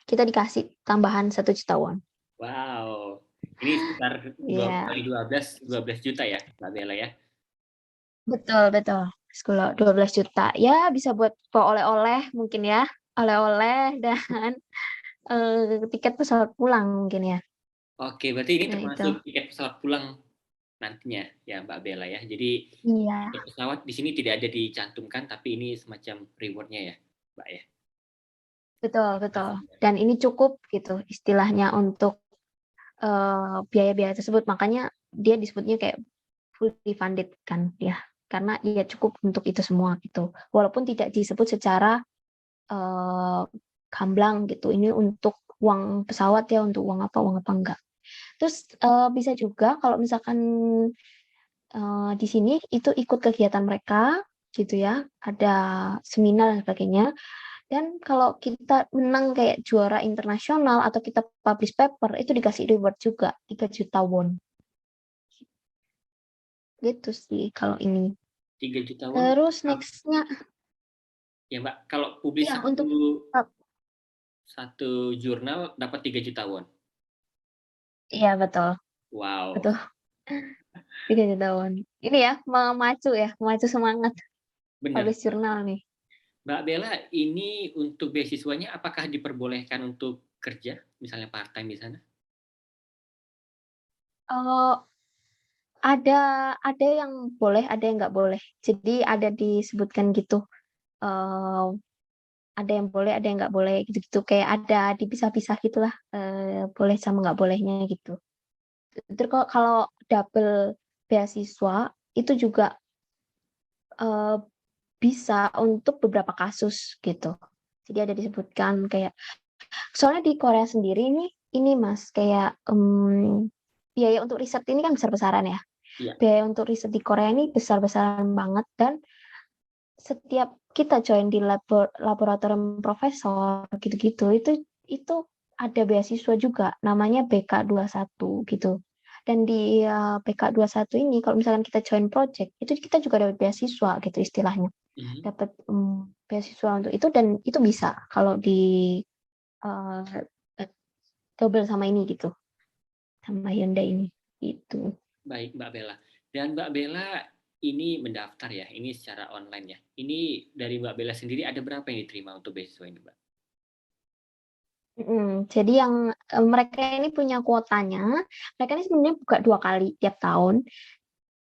kita dikasih tambahan 1 juta won. Wow. Ini sekitar Iya, kali 12 juta ya, Mbak Bella ya? betul betul. Sekolah 12 juta. Ya, bisa buat bawa oleh-oleh mungkin ya. Oleh-oleh dan tiket pesawat pulang mungkin ya. Oke, berarti ini Nah, itu. termasuk tiket pesawat pulang nantinya ya, Mbak Bella ya. Jadi Iya, tiket pesawat di sini tidak ada dicantumkan, tapi ini semacam rewardnya ya, Mbak ya. betul betul. Dan ini cukup gitu istilahnya untuk biaya-biaya tersebut. Makanya dia disebutnya kayak fully funded kan ya. Karena ya cukup untuk itu semua gitu. Walaupun tidak disebut secara eh, gamblang gitu. Ini untuk uang pesawat ya, untuk uang apa enggak. Terus bisa juga kalau misalkan di sini itu ikut kegiatan mereka gitu ya, ada seminar dan sebagainya. Dan kalau kita menang kayak juara internasional atau kita publish paper itu dikasih reward juga 3 juta won. Gitu sih kalau ini. 3 juta won, Terus nextnya ya Mbak, kalau publis ya satu, untuk satu jurnal dapat 3 juta won. iya betul, Wow, betul 3 juta won. Ini ya memacu semangat benar. publish jurnal nih. Mbak Bella, ini untuk beasiswanya apakah diperbolehkan untuk kerja, misalnya part time di sana? Oh, ada yang boleh, ada yang nggak boleh. Jadi ada disebutkan gitu. eh ada yang boleh, ada yang nggak boleh gitu-gitu. Kayak ada dipisah-pisah gitulah. Boleh sama nggak bolehnya gitu. Terus kalau double beasiswa itu juga eh, bisa untuk beberapa kasus gitu. Jadi ada disebutkan kayak soalnya di Korea sendiri ini Mas kayak biaya untuk riset ini kan besar-besaran ya. Iya. Biaya untuk riset di Korea ini besar-besaran banget dan setiap kita join di laboratorium profesor gitu-gitu itu ada beasiswa juga namanya BK21 gitu. Dan di BK21 ini kalau misalkan kita join project itu kita juga dapat beasiswa gitu istilahnya. Mhm. Dapat beasiswa untuk itu dan itu bisa kalau di eh, double sama ini gitu. Sama Hyundai ini itu. Baik, Mbak Bella. Dan Mbak Bella ini mendaftar ya, ini secara online ya. Ini dari Mbak Bella sendiri ada berapa yang diterima untuk beasiswa ini, Mbak? Jadi yang mereka ini punya kuotanya, mereka ini sebenarnya buka 2 kali tiap tahun,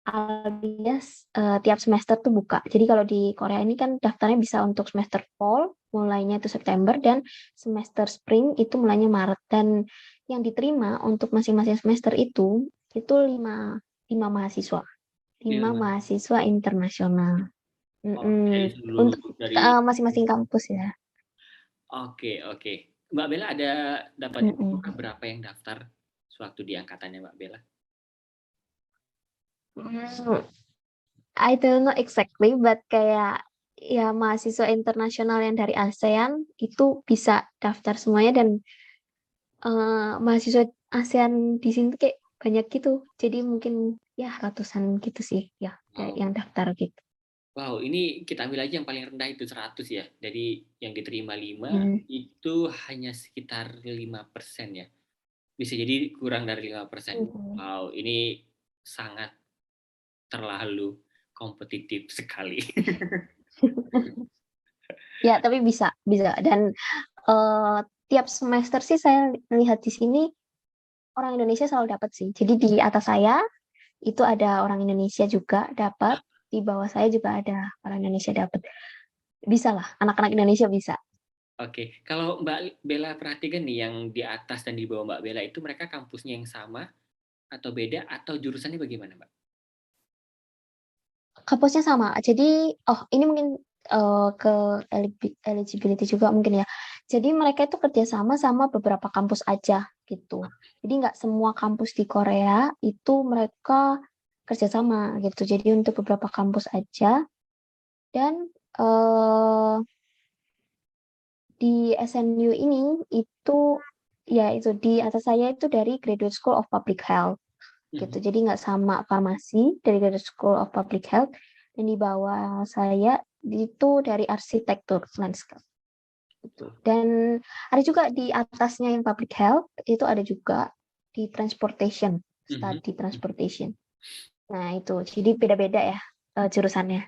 alias tiap semester tuh buka. Jadi kalau di Korea ini kan daftarnya bisa untuk semester fall, mulainya itu September, dan semester spring itu mulainya Maret. Dan yang diterima untuk masing-masing semester itu lima mahasiswa, Iya, lima Mbak. mahasiswa internasional. Oh, dari seluruh Untuk dari masing-masing kampus ya. Oke, oke. Mbak Bella ada dapat Mm-mm. berapa yang daftar sewaktu di angkatannya Mbak Bella? Mm, I don't know exactly, but kayak ya mahasiswa internasional yang dari ASEAN itu bisa daftar semuanya dan mahasiswa ASEAN di sini tuh kayak banyak gitu. Jadi mungkin ya ratusan gitu sih ya Wow. yang daftar gitu. Wow, ini kita ambil aja yang paling rendah itu 100 ya. Jadi yang diterima 5 Hmm. itu hanya sekitar 5% ya. Bisa jadi kurang dari 5%. Mhm. Wow, ini sangat terlalu kompetitif sekali. Ya, tapi bisa, bisa. Dan tiap semester sih saya lihat di sini orang Indonesia selalu dapat sih. Jadi di atas saya itu ada orang Indonesia juga dapat, di bawah saya juga ada orang Indonesia dapat. Bisa lah, anak-anak Indonesia bisa. Oke, kalau Mbak Bella perhatikan nih yang di atas dan di bawah Mbak Bella itu mereka kampusnya yang sama atau beda atau jurusannya bagaimana, Mbak? Kampusnya sama. Jadi, oh ini mungkin ke eligibility juga mungkin ya. Jadi mereka itu kerjasama sama beberapa kampus aja gitu. Jadi nggak semua kampus di Korea itu mereka kerjasama gitu. Jadi untuk beberapa kampus aja dan di SNU ini itu ya itu di atas saya itu dari Graduate School of Public Health gitu. Mhm. Jadi nggak sama farmasi dari Graduate School of Public Health dan di bawah saya itu dari arsitektur landscape gitu. Dan ada juga di atasnya yang public health itu ada juga. di transportation, Mhm. study transportation. Nah itu, jadi beda-beda ya jurusannya.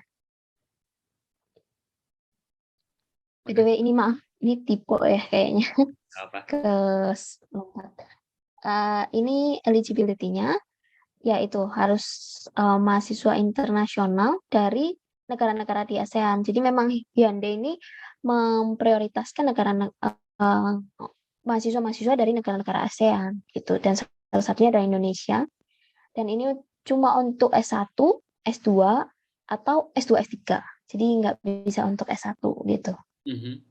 Makasih. BTW ini maaf, ini tipe ya kayaknya Apa? ke lompat. Ini eligibility-nya yaitu harus mahasiswa internasional dari negara-negara di ASEAN. Jadi memang Hyundai ini memprioritaskan mahasiswa-mahasiswa dari negara-negara ASEAN gitu. Dan salah satunya adalah Indonesia. Dan ini cuma untuk S1, S2, atau S2, S3. Jadi nggak bisa untuk S1 gitu. Mhm.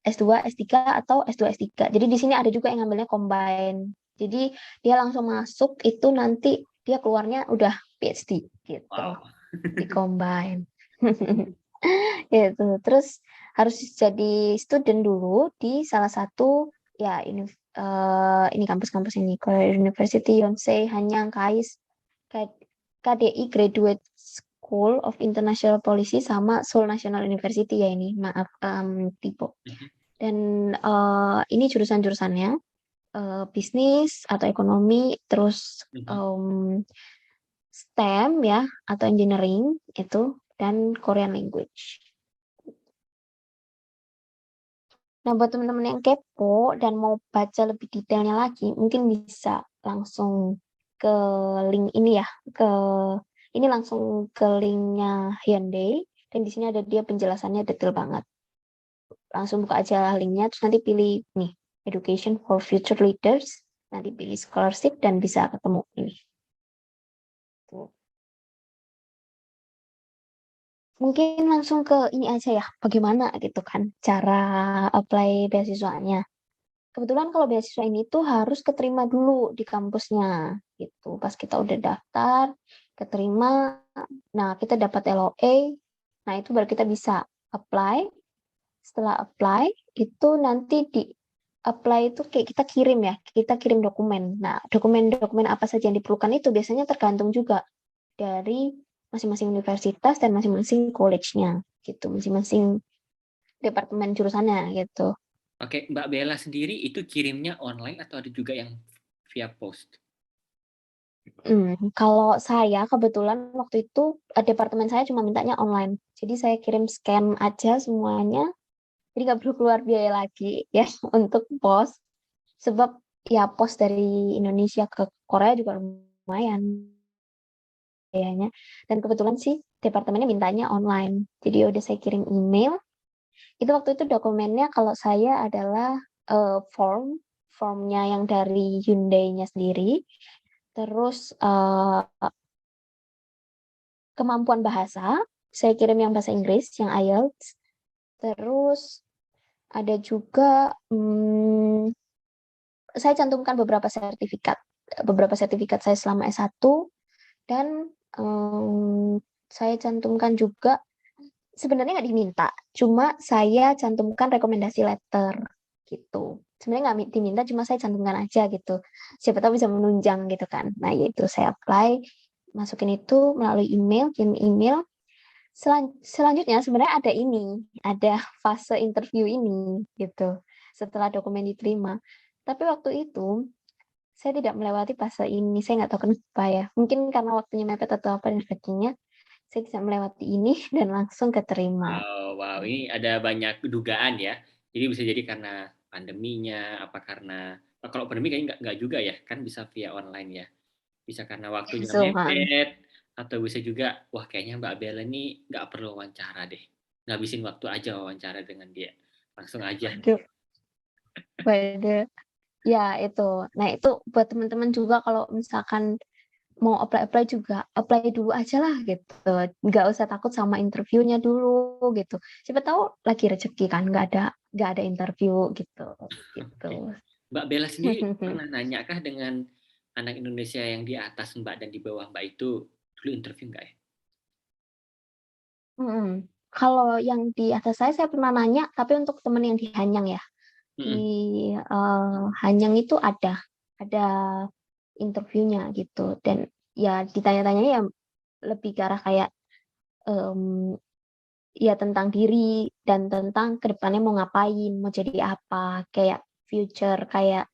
S2, S3, atau S2, S3. Jadi di sini ada juga yang ngambilnya combine. Jadi dia langsung masuk itu nanti dia keluarnya udah PhD gitu. Wow. Di combine. Gitu. Terus harus jadi student dulu di salah satu ya ini kampus-kampus ini Korea University Yonsei Hanyang KAIS KDI Graduate School of International Policy sama Seoul National University ya ini maaf tipe. Mhm. Dan ini jurusan-jurusannya bisnis atau ekonomi, terus Mhm. STEM ya atau engineering itu dan Korean language. Nah, buat teman-teman yang kepo dan mau baca lebih detailnya lagi, mungkin bisa langsung ke link ini ya, ini langsung ke linknya Hyundai dan di sini ada dia penjelasannya detail banget. Langsung buka aja linknya, terus nanti pilih nih Education for Future Leaders, nanti pilih scholarship dan bisa ketemu ini. Tuh. Mungkin langsung ke ini aja ya, bagaimana gitu kan cara apply beasiswanya. Kebetulan kalau beasiswa ini tuh harus keterima dulu di kampusnya gitu. Pas kita udah daftar, keterima, nah kita dapat LOA, nah itu baru kita bisa apply. Setelah apply, itu nanti di apply itu kayak kita kirim ya, kita kirim dokumen. Nah, dokumen-dokumen apa saja yang diperlukan itu biasanya tergantung juga dari masing-masing universitas dan masing-masing college-nya gitu, masing-masing departemen jurusannya gitu. Oke, Mbak Bella sendiri itu kirimnya online atau ada juga yang via post? Kalau saya kebetulan waktu itu departemen saya cuma mintanya online. Jadi saya kirim scan aja semuanya. Jadi nggak perlu keluar biaya lagi ya untuk pos. Sebab ya pos dari Indonesia ke Korea juga lumayan biayanya. Dan kebetulan sih departemennya mintanya online. Jadi udah saya kirim email. Itu waktu itu dokumennya kalau saya adalah formnya yang dari Hyundai-nya sendiri. Terus kemampuan bahasa, saya kirim yang bahasa Inggris, yang IELTS. Terus ada juga saya cantumkan beberapa sertifikat saya selama S1 dan saya cantumkan juga sebenarnya nggak diminta, cuma saya cantumkan rekomendasi letter gitu. Sebenarnya nggak diminta, cuma saya cantumkan aja gitu. Siapa tahu bisa menunjang gitu kan. Nah, yaitu saya apply, masukin itu melalui email, kirim email. Selanjutnya sebenarnya ada fase interview ini gitu. Setelah dokumen diterima. Tapi waktu itu saya tidak melewati fase ini. Saya nggak tahu kenapa ya. Mungkin karena waktunya mepet atau apa dan sebagainya. Saya bisa melewati ini dan langsung keterima. Wow, ini ada banyak dugaan ya. Jadi bisa jadi karena pandeminya, apa karena kalau pandemi kayaknya nggak juga ya, kan bisa via online ya. Bisa karena waktunya So, mepet, atau bisa juga, wah kayaknya Mbak Bella ini nggak perlu wawancara deh. Ngabisin waktu aja wawancara dengan dia. Langsung aja. waduh, waduh. Ya itu. Nah itu buat teman-teman juga kalau misalkan mau apply-apply juga, apply dulu aja lah gitu. Nggak usah takut sama interviewnya dulu gitu. Siapa tahu lagi rezeki kan, nggak ada interview gitu. Gitu. Oke. Mbak Bella sendiri pernah nanya kah dengan anak Indonesia yang di atas Mbak dan di bawah Mbak itu dulu interview nggak ya? Kalau yang di atas saya pernah nanya, tapi untuk teman yang di Hanyang ya. Di Mm-mm. Hanyang itu ada interviewnya gitu. Dan ya ditanya-tanya ya lebih ke arah kayak em, ya tentang diri dan tentang kedepannya mau ngapain, mau jadi apa, kayak future, kayak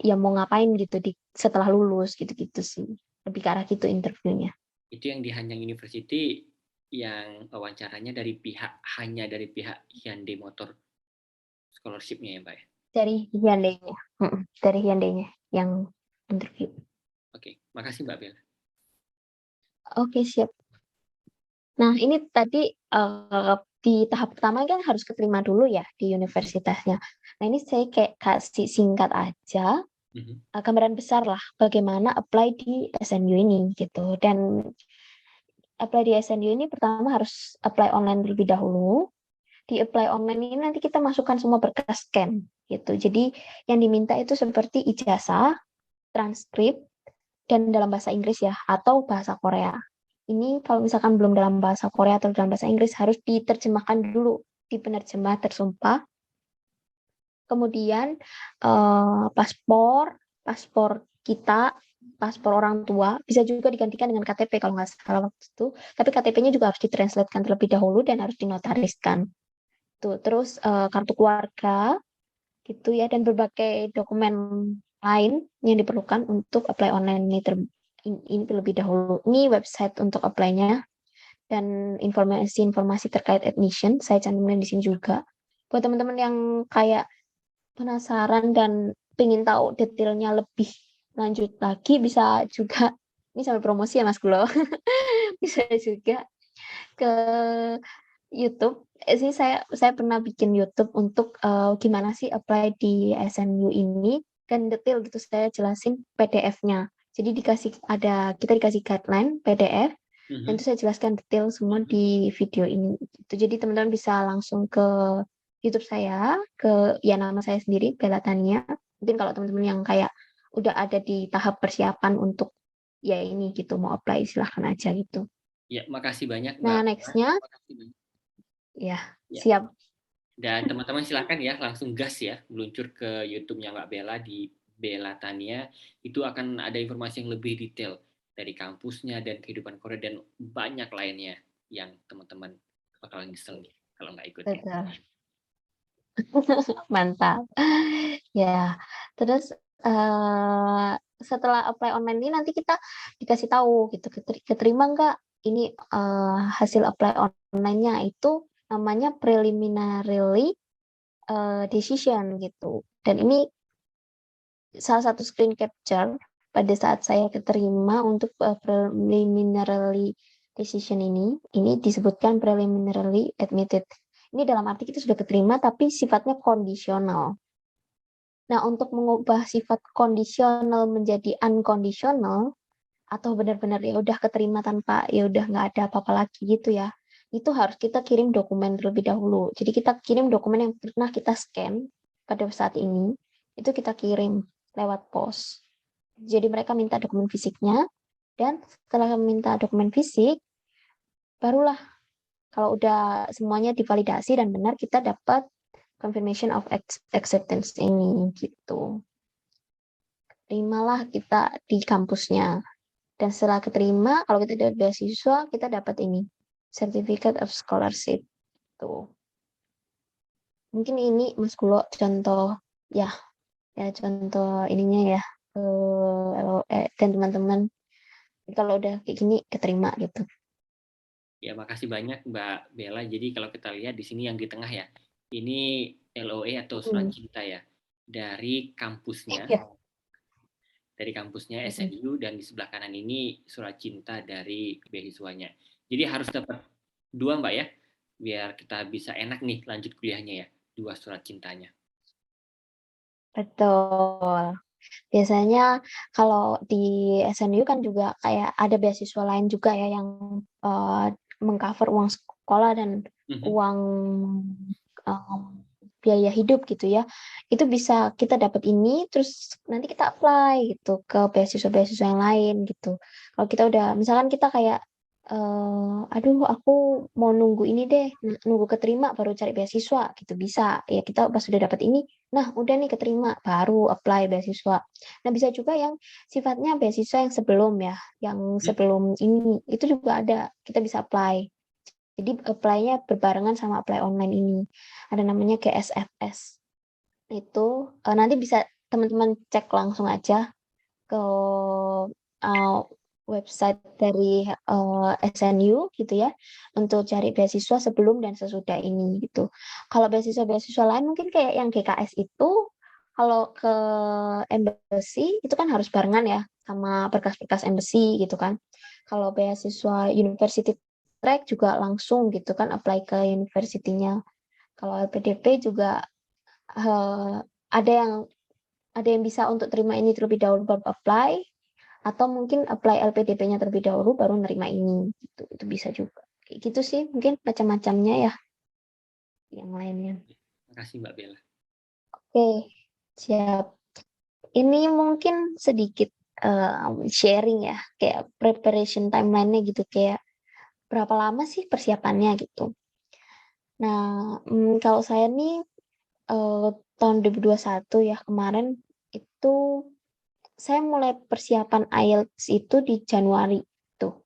ya mau ngapain gitu setelah lulus gitu-gitu sih. Lebih ke arah gitu interviewnya. Itu yang di Hanyang University yang wawancaranya hanya dari pihak Hyundai Motor Scholarship-nya ya, Mbak ya? Dari Hyundai-nya. Dari Hyundai-nya yang interview. Oke, makasih Mbak Bella. Oke, siap. Nah, ini tadi di tahap pertama kan harus keterima dulu ya di universitasnya. Nah, ini saya kayak kasih singkat aja, gambaran besar lah bagaimana apply di SNU ini gitu. Dan apply di SNU ini pertama harus apply online terlebih dahulu. Di apply online ini nanti kita masukkan semua berkas scan gitu. Jadi yang diminta itu seperti ijazah, transkrip, dan dalam bahasa Inggris ya, atau bahasa Korea. Ini kalau misalkan belum dalam bahasa Korea atau dalam bahasa Inggris harus diterjemahkan dulu di penerjemah tersumpah. Kemudian paspor kita, paspor orang tua, bisa juga digantikan dengan KTP kalau nggak salah waktu itu. Tapi KTP-nya juga harus ditranslatekan terlebih dahulu dan harus dinotariskan. Tuh, terus kartu keluarga gitu ya, dan berbagai dokumen lain yang diperlukan untuk apply online ini terlebih dahulu. Ini website untuk apply-nya dan informasi-informasi terkait admission saya cantumkan di sini juga. Buat teman-teman yang kayak penasaran dan ingin tahu detailnya lebih lanjut lagi, bisa juga, ini sampai promosi ya Mas Gulo, bisa juga ke YouTube. Sih saya pernah bikin YouTube untuk gimana sih apply di SNU ini, dan detail gitu saya jelasin PDF-nya. Jadi kita dikasih guideline PDF, dan itu saya jelaskan detail semua di video ini. Jadi teman-teman bisa langsung ke YouTube saya, ya nama saya sendiri, Bella Tania. Mungkin kalau teman-teman yang kayak udah ada di tahap persiapan untuk ya ini gitu, mau apply silahkan aja gitu. Ya, makasih banyak Mbak. Nah, next-nya, ya, Ya. siap. Dan teman-teman silahkan ya langsung gas ya meluncur ke YouTube-nya Mbak Bella di Bella Tania. Itu akan ada informasi yang lebih detail dari kampusnya dan kehidupan Korea dan banyak lainnya yang teman-teman bakalan nyesel nih kalau nggak ikutin. Betul. Mantap. Ya, terus setelah apply online ini nanti kita dikasih tahu gitu, keterima nggak ini hasil apply online-nya itu namanya preliminary decision gitu. Dan ini salah satu screen capture pada saat saya keterima untuk preliminary decision ini disebutkan preliminarily admitted. Ini dalam arti kita sudah keterima tapi sifatnya kondisional. Nah, untuk mengubah sifat kondisional menjadi unconditional atau benar-benar ya udah keterima tanpa ya udah nggak ada apa-apa lagi gitu ya, itu harus kita kirim dokumen terlebih dahulu. Jadi kita kirim dokumen yang pernah kita scan pada saat ini, itu kita kirim lewat pos. Jadi mereka minta dokumen fisiknya, dan setelah minta dokumen fisik, barulah kalau udah semuanya divalidasi dan benar, kita dapat confirmation of acceptance ini gitu. Terimalah kita di kampusnya. Dan setelah keterima, kalau kita dapat beasiswa, kita dapat ini, Certificate of Scholarship. Tuh. Mungkin ini Mas Gulo contoh ya contoh ininya ya, dan teman-teman kalau udah kayak gini keterima gitu. Ya, makasih banyak Mbak Bella. Jadi kalau kita lihat di sini yang di tengah ya, ini LOE atau surat cinta ya dari kampusnya. Ya. Dari kampusnya SNU, dan di sebelah kanan ini surat cinta dari beasiswanya. Jadi harus dapat 2 Mbak ya, biar kita bisa enak nih lanjut kuliahnya ya, 2 surat cintanya. Betul. Biasanya kalau di SNU kan juga kayak ada beasiswa lain juga ya yang mengcover uang sekolah dan uang biaya hidup gitu ya. Itu bisa kita dapat ini, terus nanti kita apply gitu ke beasiswa-beasiswa yang lain gitu. Kalau kita udah, misalkan kita kayak, aduh aku mau nunggu ini deh, nunggu keterima baru cari beasiswa gitu, bisa. Ya kita pas sudah dapat ini, nah udah nih keterima, baru apply beasiswa. Nah bisa juga yang sifatnya beasiswa yang sebelum ya, yang sebelum ini, itu juga ada, kita bisa apply. Jadi apply-nya berbarengan sama apply online ini. Ada namanya GSFS. Itu nanti bisa teman-teman cek langsung aja ke uh, website dari SNU gitu ya, untuk cari beasiswa sebelum dan sesudah ini gitu. Kalau beasiswa-beasiswa lain mungkin kayak yang GKS itu, kalau ke embassy itu kan harus barengan ya sama berkas-berkas embassy gitu kan. Kalau beasiswa university track juga langsung gitu kan apply ke university-nya. Kalau LPDP juga eh, ada yang bisa untuk terima ini terlebih dahulu baru apply, atau mungkin apply LPDP-nya terlebih dahulu baru nerima ini gitu. Itu bisa juga. Kayak gitu sih, mungkin macam-macamnya ya yang lainnya. Terima kasih Mbak Bella. Oke, siap. Ini mungkin sedikit sharing ya, kayak preparation timeline-nya gitu, kayak berapa lama sih persiapannya gitu. Nah, kalau saya nih tahun 2021 ya kemarin itu saya mulai persiapan IELTS itu di Januari tuh.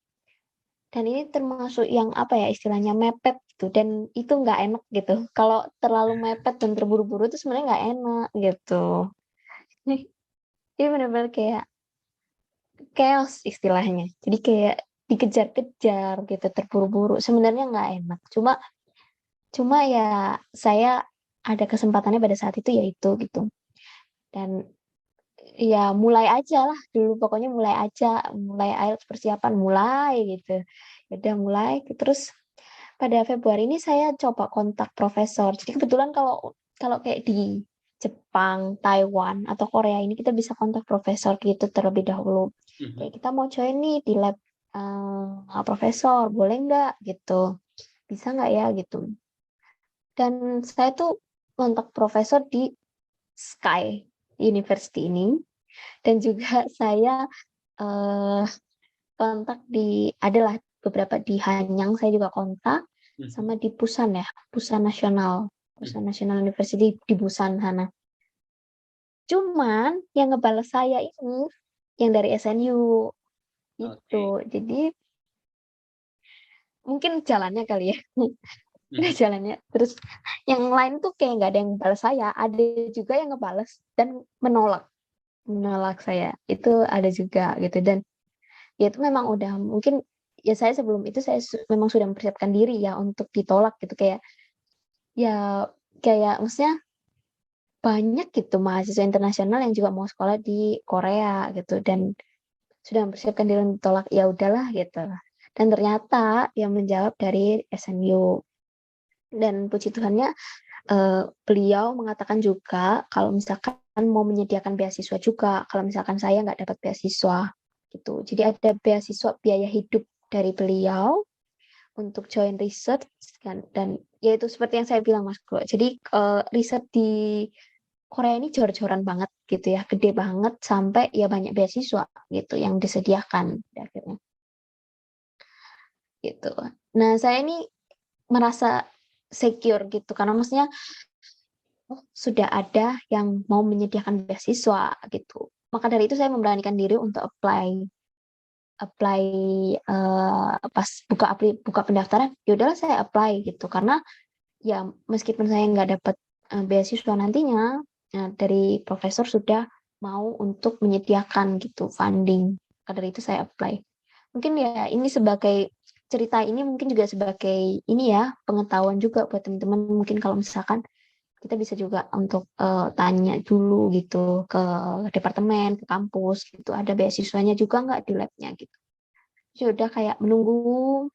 Dan ini termasuk yang apa ya istilahnya mepet gitu, dan itu nggak enak gitu. Kalau terlalu mepet dan terburu-buru itu sebenarnya nggak enak gitu. Ini benar-benar kayak chaos istilahnya. Jadi kayak dikejar-kejar gitu, terburu-buru. Sebenarnya nggak enak. Cuma cuma ya saya ada kesempatannya pada saat itu ya itu gitu. Dan ya mulai aja lah dulu, pokoknya mulai aja, mulai IELTS persiapan mulai gitu. Ya udah mulai terus pada Februari ini saya coba kontak profesor. Jadi kebetulan kalau kalau kayak di Jepang, Taiwan atau Korea ini kita bisa kontak profesor gitu terlebih dahulu. Kayak kita mau join nih di lab profesor, boleh nggak gitu? Bisa nggak ya gitu. Dan saya tuh kontak profesor di Sky University ini, dan juga saya eh, kontak di adalah beberapa di Hanyang, saya juga kontak sama di Busan ya, Busan National University di Busan sana. Cuman yang ngebales saya ini yang dari SNU itu. Jadi mungkin jalannya kali ya. Jalannya. Terus yang lain tuh kayak nggak ada yang balas saya, ada juga yang ngebales dan menolak saya. Itu ada juga gitu, dan ya itu memang udah mungkin ya saya sebelum itu saya memang sudah mempersiapkan diri ya untuk ditolak gitu, kayak ya kayak maksudnya banyak gitu mahasiswa internasional yang juga mau sekolah di Korea gitu, dan sudah mempersiapkan diri untuk ditolak, ya udahlah gitu. Dan ternyata yang menjawab dari SNU, dan puji Tuhannya beliau mengatakan juga kalau misalkan mau menyediakan beasiswa juga kalau misalkan saya nggak dapat beasiswa gitu. Jadi ada beasiswa biaya hidup dari beliau untuk join research kan, dan yaitu seperti yang saya bilang Mas Bro. Jadi riset di Korea ini jor-joran banget gitu ya, gede banget sampai ya banyak beasiswa gitu yang disediakan akhirnya gitu. Nah, saya ini merasa secure gitu karena maksudnya sudah ada yang mau menyediakan beasiswa gitu. Maka dari itu saya memberanikan diri untuk apply apply pas buka pendaftaran, ya udahlah saya apply gitu, karena ya meskipun saya nggak dapat beasiswa nantinya, dari profesor sudah mau untuk menyediakan gitu funding. Maka dari itu saya apply. Mungkin ya ini sebagai cerita ini mungkin juga sebagai ini ya pengetahuan juga buat teman-teman, mungkin kalau misalkan kita bisa juga untuk tanya dulu gitu ke departemen, ke kampus gitu, ada beasiswanya juga nggak di labnya gitu. Ya udah kayak menunggu.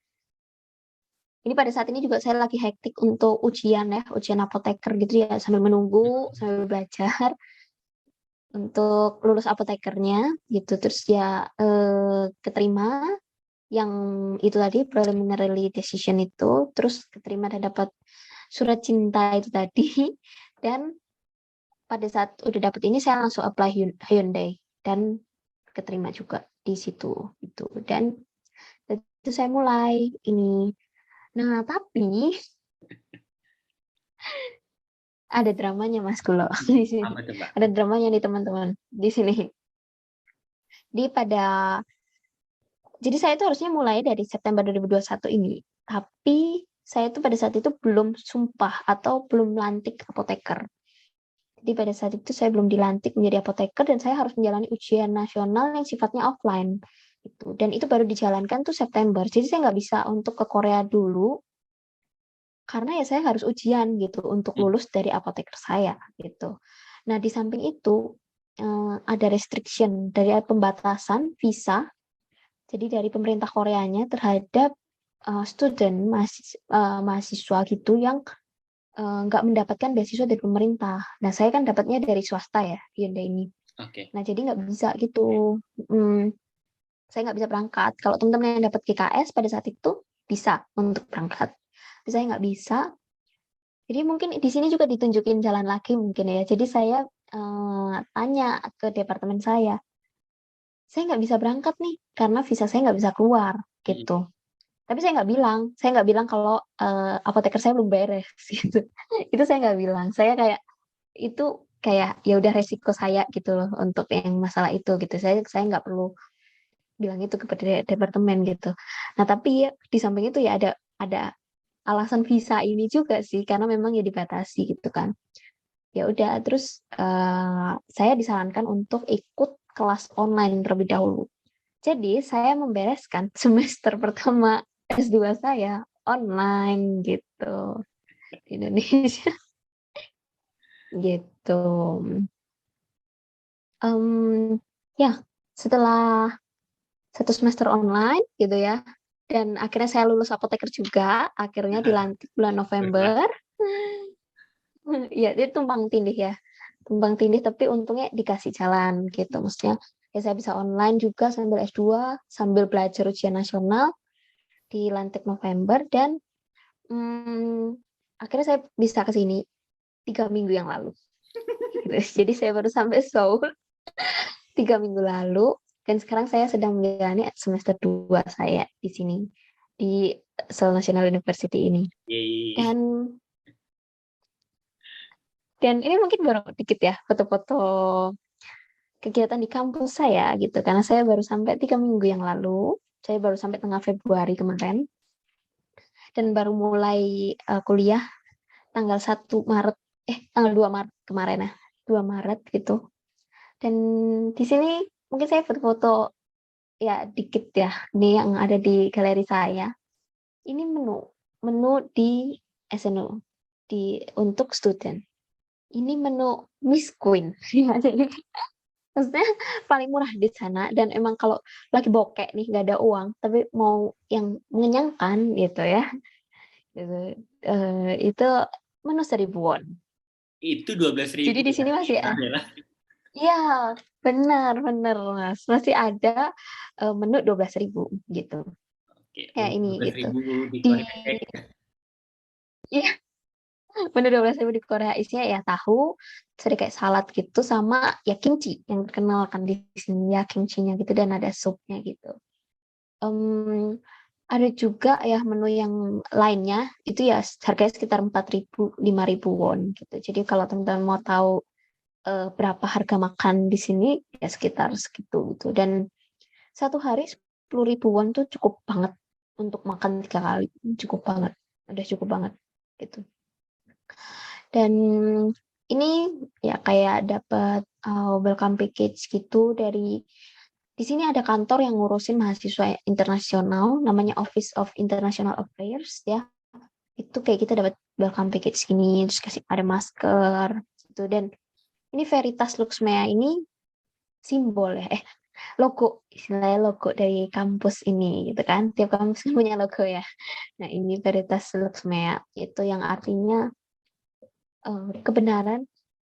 Ini pada saat ini juga saya lagi hektik untuk ujian ya, ujian apoteker gitu ya, sambil menunggu, sambil belajar untuk lulus apotekernya gitu. Terus ya keterima yang itu tadi preliminary decision itu, terus keterima dan dapat surat cinta itu tadi. Dan pada saat udah dapet ini saya langsung apply Hyundai dan keterima juga di situ itu, dan itu saya mulai ini. Nah, tapi ada dramanya Mas Gulo di sini. Apa tuh, Mbak? Ada dramanya nih teman-teman di sini. Jadi saya itu harusnya mulai dari September 2021 ini. Tapi saya itu pada saat itu belum sumpah atau belum lantik apoteker. Jadi pada saat itu saya belum dilantik menjadi apoteker dan saya harus menjalani ujian nasional yang sifatnya offline. Gitu. Dan itu baru dijalankan tuh September. Jadi saya nggak bisa untuk ke Korea dulu karena ya saya harus ujian gitu untuk lulus dari apoteker saya gitu. Nah di samping itu ada restriction dari pembatasan visa. Jadi dari pemerintah Koreanya terhadap mahasiswa gitu yang nggak mendapatkan beasiswa dari pemerintah. Nah, saya kan dapatnya dari swasta ya, Hyundai ini. Oke. Nah, jadi nggak bisa gitu. Saya nggak bisa berangkat. Kalau teman-teman yang dapat GKS pada saat itu bisa untuk berangkat. Tapi saya nggak bisa. Jadi mungkin di sini juga ditunjukin jalan lagi mungkin ya. Jadi saya tanya ke departemen saya nggak bisa berangkat nih karena visa saya nggak bisa keluar gitu. Tapi saya nggak bilang kalau apoteker saya belum beres gitu. Itu saya nggak bilang. Saya kayak itu kayak ya udah resiko saya gitu loh untuk yang masalah itu gitu. Saya nggak perlu bilang itu kepada departemen gitu. Nah, tapi ya, di samping itu ya ada alasan visa ini juga sih karena memang ya dibatasi gitu kan. Ya udah terus saya disarankan untuk ikut kelas online terlebih dahulu. Jadi saya membereskan semester pertama S2 saya online gitu di Indonesia gitu. Ya setelah 1 semester online gitu ya, dan akhirnya saya lulus apoteker juga, akhirnya dilantik bulan November. Ya itu tumpang tindih ya, tumpang tindih tapi untungnya dikasih jalan gitu, maksudnya ya saya bisa online juga sambil S2 sambil belajar ujian nasional dilantik November dan akhirnya saya bisa ke sini 3 minggu yang lalu. Gitu. Jadi saya baru sampai Seoul 3 minggu lalu dan sekarang saya sedang menjalani semester 2 saya di sini di Seoul National University ini. Yeay. Dan ini mungkin baru dikit ya foto-foto kegiatan di kampus saya gitu karena saya baru sampai 3 minggu yang lalu. Saya baru sampai tengah Februari kemarin dan baru mulai kuliah tanggal 2 Maret kemarin ya. 2 Maret gitu. Dan di sini mungkin saya foto-foto ya dikit ya. Ini yang ada di galeri saya. Ini menu di SNU untuk student. Ini menu Miss Queen. Ya, jadi maksudnya paling murah di sana dan emang kalau lagi bokek nih nggak ada uang tapi mau yang mengenyangkan gitu ya gitu, itu menu 1.000 won. Itu 12.000 Jadi di ya. sini masih Adalah. ya benar Mas masih ada menu 12.000 gitu Oke, kayak untuk ini gitu 12.000 di di Korea. iya menu 12.000 di Korea isinya ya tahu seri kayak salad gitu sama ya kimchi yang terkenal kan di sini ya kimchinya gitu dan ada supnya gitu. Ada juga ya menu yang lainnya itu ya harganya sekitar 4.000 5.000 won gitu. Jadi kalau teman-teman mau tahu berapa harga makan di sini ya sekitar segitu gitu. Dan satu hari 10.000 won tuh cukup banget untuk makan 3 kali. Cukup banget. Udah cukup banget gitu. Dan ini ya kayak dapat welcome package gitu dari di sini ada kantor yang ngurusin mahasiswa internasional namanya Office of International Affairs ya. Itu kayak kita dapat welcome package gini terus kasih ada masker gitu dan ini Veritas Luxmea ini simbol ya logo istilahnya logo dari kampus ini gitu kan tiap kampus kan punya logo ya. Nah ini Veritas Luxmea itu yang artinya kebenaran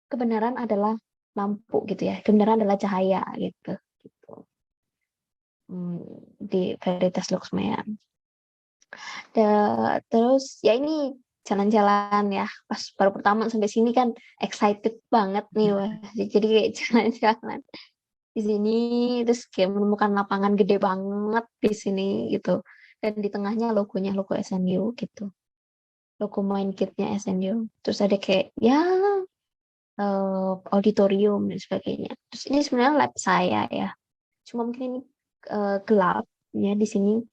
kebenaran adalah lampu gitu ya kebenaran adalah cahaya gitu gitu. Di Veritas Luxmea. Terus ya ini jalan-jalan ya pas baru pertama sampai sini kan excited banget nih wah jadi kayak jalan-jalan di sini terus kayak menemukan lapangan gede banget di sini gitu dan di tengahnya logonya logo SNU gitu logo main kitnya SNU terus ada kayak ya auditorium dan sebagainya terus ini sebenarnya lab saya ya cuma mungkin ini gelap ya di sini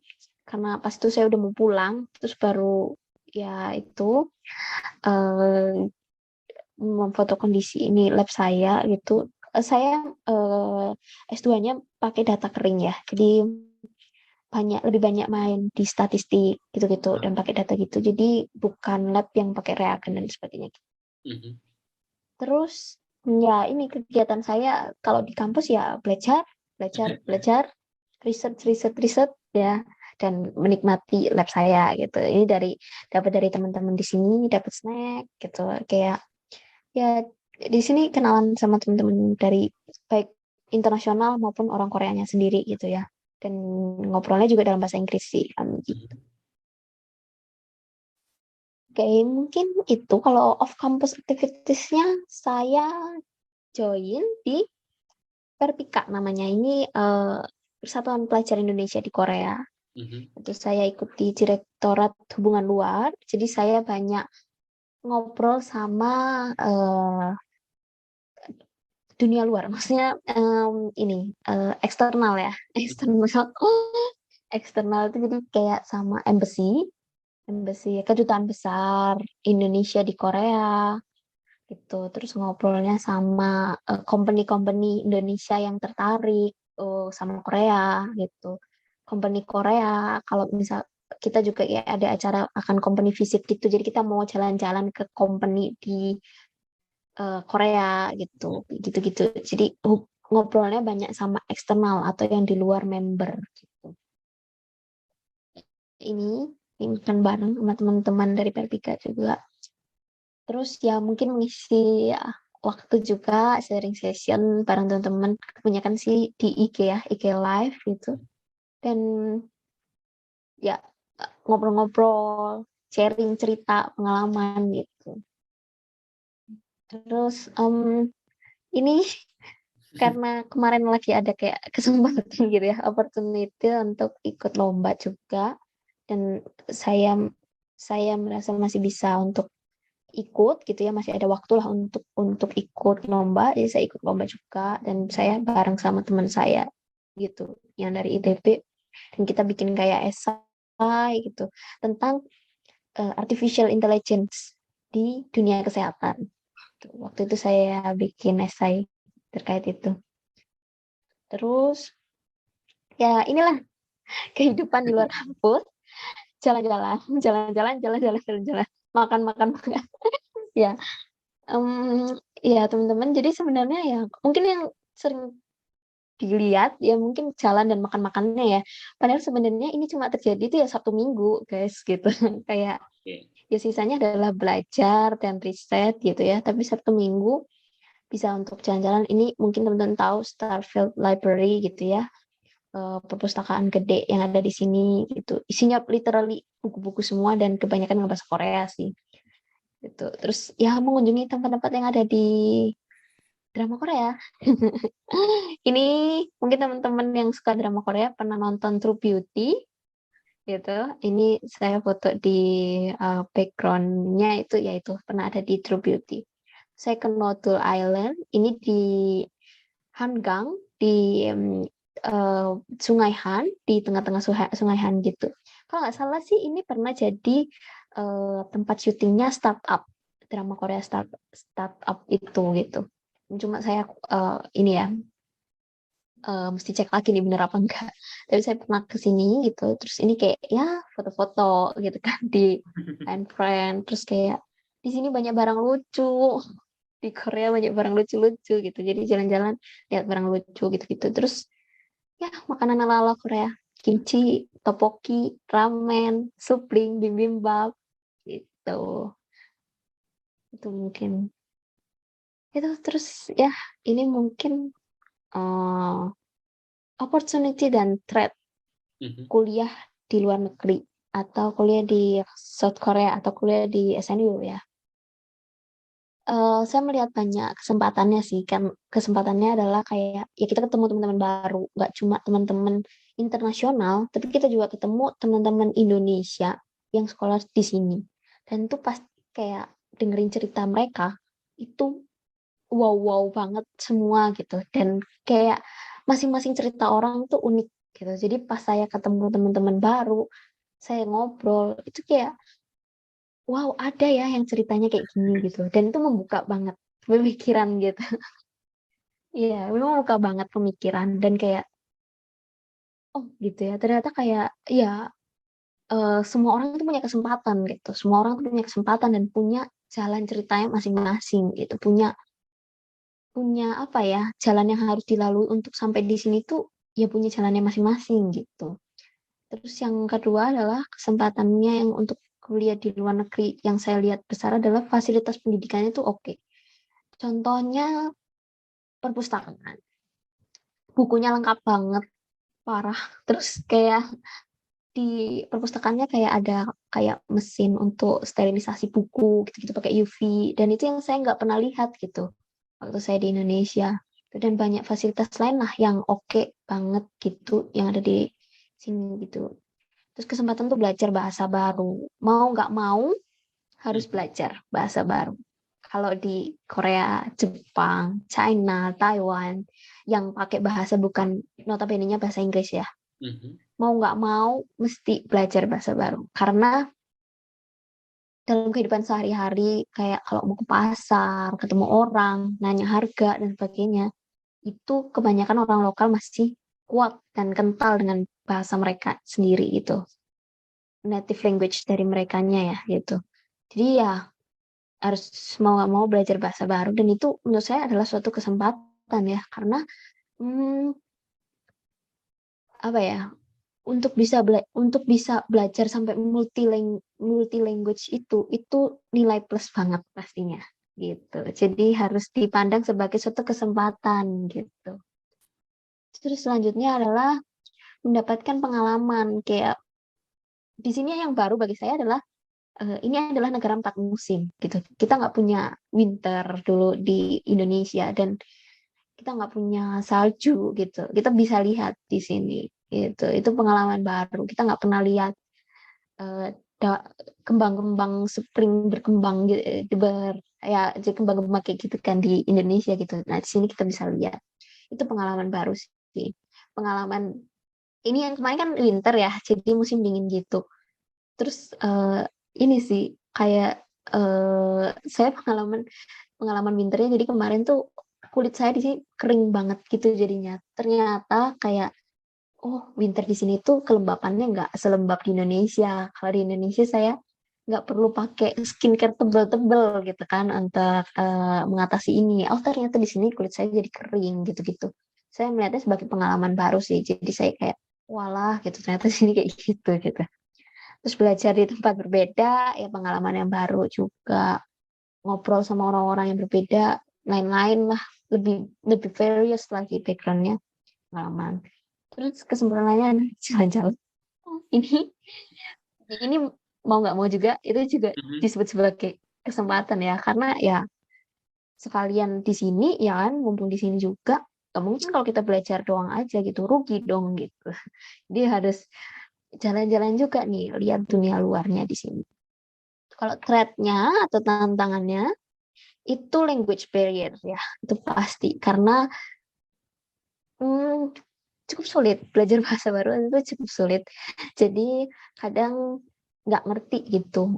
karena pas itu saya udah mau pulang terus baru ya itu memfoto kondisi ini lab saya gitu. Saya S2-nya pakai data kering ya. Jadi lebih banyak main di statistik gitu-gitu dan pakai data gitu. Jadi bukan lab yang pakai reagen dan sebagainya. Mhm. Terus ya ini kegiatan saya kalau di kampus ya belajar, riset ya, dan menikmati lab saya gitu. Ini dapat dari teman-teman di sini, dapat snack gitu. Kayak ya di sini kenalan sama teman-teman dari baik internasional maupun orang Koreanya sendiri gitu ya. Dan ngobrolnya juga dalam bahasa Inggris sih. Gitu. Mhm. Oke, mungkin itu kalau off campus activities-nya saya join di Perpika namanya. Ini Persatuan Pelajar Indonesia di Korea. Mhm. Itu saya ikut di Direktorat Hubungan Luar. Jadi saya banyak ngobrol sama dunia luar. Maksudnya ini eksternal ya. Eksternal. Eksternal itu jadi kayak sama embassy kedutaan besar Indonesia di Korea gitu. Terus ngobrolnya sama company-company Indonesia yang tertarik sama Korea gitu. Company Korea, kalau misal kita juga ya ada acara akan company visit gitu. Jadi kita mau jalan-jalan ke company di Korea gitu, gitu-gitu. Jadi ngobrolnya banyak sama eksternal atau yang di luar member gitu. Ini kan bareng sama teman-teman dari Perpika juga. Terus ya mungkin mengisi ya, waktu juga sharing session bareng teman-teman. Kebanyakan sih di IG ya, IG live gitu. Dan ya ngobrol-ngobrol, sharing cerita, pengalaman gitu. Terus ini karena kemarin lagi ada kayak kesempatan gitu ya, opportunity untuk ikut lomba juga. Dan saya saya merasa masih bisa untuk ikut gitu ya, masih ada waktu lah untuk ikut lomba. Jadi saya ikut lomba juga dan saya bareng sama teman saya gitu yang dari ITB, dan kita bikin kayak esai gitu tentang artificial intelligence di dunia kesehatan. Waktu itu saya bikin esai terkait itu. Terus ya inilah kehidupan di luar kampus, jalan-jalan, jalan-jalan, makan-makan, ya. Ya teman-teman, jadi sebenarnya ya mungkin yang sering dilihat ya mungkin jalan dan makan-makannya ya. Padahal sebenarnya ini cuma terjadi itu ya Sabtu Minggu, guys, gitu. Kayak Oke. ya sisanya adalah belajar dan riset gitu ya. Tapi Sabtu Minggu bisa untuk jalan-jalan. Ini mungkin teman-teman tahu Starfield Library gitu ya. Perpustakaan gede yang ada di sini gitu. Isinya literally buku-buku semua dan kebanyakan bahasa Korea sih. Gitu. Terus ya mengunjungi tempat-tempat yang ada di drama Korea. Ini mungkin teman-teman yang suka drama Korea pernah nonton True Beauty gitu. Ini saya foto di background-nya itu yaitu pernah ada di True Beauty. Saya ke Notul Island, ini di Hangang, di Sungai Han, di tengah-tengah Sungai Han gitu. Kalau nggak salah sih ini pernah jadi tempat syutingnya startup, drama Korea startup itu gitu. Cuma saya ini ya mesti cek lagi nih bener apa enggak. Tapi saya pernah ke sini gitu. Terus ini kayak ya foto-foto gitu kan di friend. Terus kayak di sini banyak barang lucu. Di Korea banyak barang lucu-lucu gitu. Jadi jalan-jalan lihat barang lucu gitu-gitu. Terus ya makanan ala-ala Korea. Kimchi, tteokbokki, ramen, supling, bibimbap gitu. Itu mungkin. Itu terus ya ini mungkin eh, opportunity dan threat Mhm. kuliah di luar negeri atau kuliah di South Korea atau kuliah di SNU ya. Saya melihat banyak kesempatannya sih, kan kesempatannya adalah kayak ya kita ketemu teman-teman baru, nggak cuma teman-teman internasional, tapi kita juga ketemu teman-teman Indonesia yang sekolah di sini. Dan itu pas kayak dengerin cerita mereka itu wow banget semua gitu. Dan kayak masing-masing cerita orang itu unik gitu. Jadi pas saya ketemu teman-teman baru, saya ngobrol itu kayak wow ada ya yang ceritanya kayak gini gitu, dan itu membuka banget pemikiran gitu. Iya, memang membuka banget pemikiran dan kayak, oh gitu ya, ternyata kayak ya semua orang itu punya kesempatan gitu, semua orang tuh punya kesempatan dan punya jalan ceritanya masing-masing gitu, punya punya apa ya, jalan yang harus dilalui untuk sampai di sini tuh ya punya jalannya masing-masing gitu. Terus yang kedua adalah kesempatannya yang untuk kuliah di luar negeri yang saya lihat besar adalah fasilitas pendidikannya tuh oke. Contohnya perpustakaan, bukunya lengkap banget, parah. Terus kayak di perpustakaannya kayak ada kayak mesin untuk sterilisasi buku gitu-gitu pakai UV, dan itu yang saya nggak pernah lihat gitu waktu saya di Indonesia. Dan banyak fasilitas lain lah yang oke banget gitu yang ada di sini gitu. Terus kesempatan tuh belajar bahasa baru. Mau nggak mau harus Mhm. belajar bahasa baru. Kalau di Korea, Jepang, China, Taiwan, yang pakai bahasa bukan notabene-nya bahasa Inggris ya. Mhm. Mau nggak mau mesti belajar bahasa baru. Karena dalam kehidupan sehari-hari, kayak kalau mau ke pasar, ketemu orang, nanya harga, dan sebagainya, itu kebanyakan orang lokal masih kuat dan kental dengan bahasa mereka sendiri gitu. Native language dari merekanya ya gitu. Jadi ya harus mau nggak mau belajar bahasa baru, dan itu menurut saya adalah suatu kesempatan ya, karena hmm, apa ya, untuk bisa belajar sampai multi language itu nilai plus banget pastinya gitu. Jadi harus dipandang sebagai suatu kesempatan gitu. Terus selanjutnya adalah mendapatkan pengalaman kayak di sini yang baru bagi saya adalah ini adalah negara 4 musim gitu. Kita nggak punya winter dulu di Indonesia, dan kita nggak punya salju gitu. Kita bisa lihat di sini gitu. Itu pengalaman baru. Kita nggak pernah lihat eh, kembang-kembang spring berkembang gitu, ya jadi kembang-kembang kayak gitu kan di Indonesia gitu. Nah di sini kita bisa lihat. Itu pengalaman baru sih. Pengalaman ini yang kemarin kan winter ya, jadi musim dingin gitu. Terus ini sih kayak saya pengalaman pengalaman winternya, jadi kemarin tuh kulit saya di sini kering banget gitu jadinya. Ternyata kayak, oh winter di sini tuh kelembapannya nggak selembab di Indonesia. Kalau di Indonesia saya nggak perlu pakai skincare tebel-tebel gitu kan untuk mengatasi ini. Oh ternyata di sini kulit saya jadi kering gitu-gitu. Saya melihatnya sebagai pengalaman baru sih. Jadi saya kayak, walah gitu ternyata di sini kayak gitu gitu. Terus belajar di tempat berbeda ya pengalaman yang baru juga, ngobrol sama orang-orang yang berbeda, lain-lain lah, lebih lebih various lagi backgroundnya, pengalaman. Terus kesempurnanya jalan-jalan. Ini ini mau nggak mau juga itu juga Mhm. disebut sebagai kesempatan ya, karena ya sekalian di sini ya kan, mumpung di sini juga, nggak mungkin kalau kita belajar doang aja gitu, rugi dong gitu. Dia harus jalan-jalan juga nih, lihat dunia luarnya di sini. Kalau threat-nya atau tantangannya itu language barrier ya, itu pasti. Karena cukup sulit, belajar bahasa baru itu cukup sulit. Jadi kadang nggak ngerti gitu,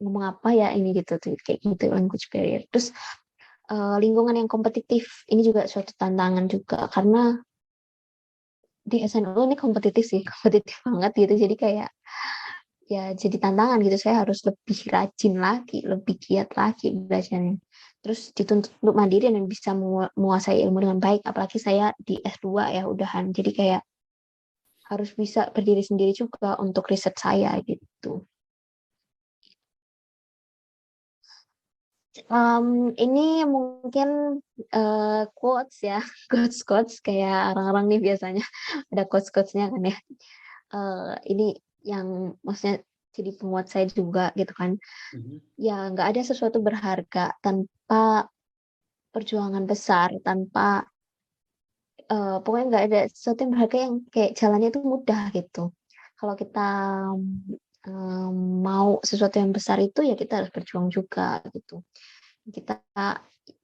ngomong apa ya ini gitu tuh, kayak gitu language barrier. Terus, lingkungan yang kompetitif, ini juga suatu tantangan juga karena di SNU ini kompetitif sih, kompetitif banget gitu. Jadi kayak ya jadi tantangan gitu, saya harus lebih rajin lagi, lebih giat lagi belajarnya. Terus dituntut untuk mandiri dan bisa menguasai ilmu dengan baik, apalagi saya di S2 ya udahan. Jadi kayak harus bisa berdiri sendiri juga untuk riset saya gitu. Ini mungkin quotes ya, quotes-quotes kayak orang-orang nih biasanya ada quotes-quotesnya kan ya. Ini yang maksudnya jadi penguat saya juga gitu kan. Mhm. Ya nggak ada sesuatu berharga tanpa perjuangan besar, tanpa pokoknya nggak ada sesuatu yang berharga yang kayak jalannya itu mudah gitu. Kalau kita eee, mau sesuatu yang besar itu ya kita harus berjuang juga gitu. Kita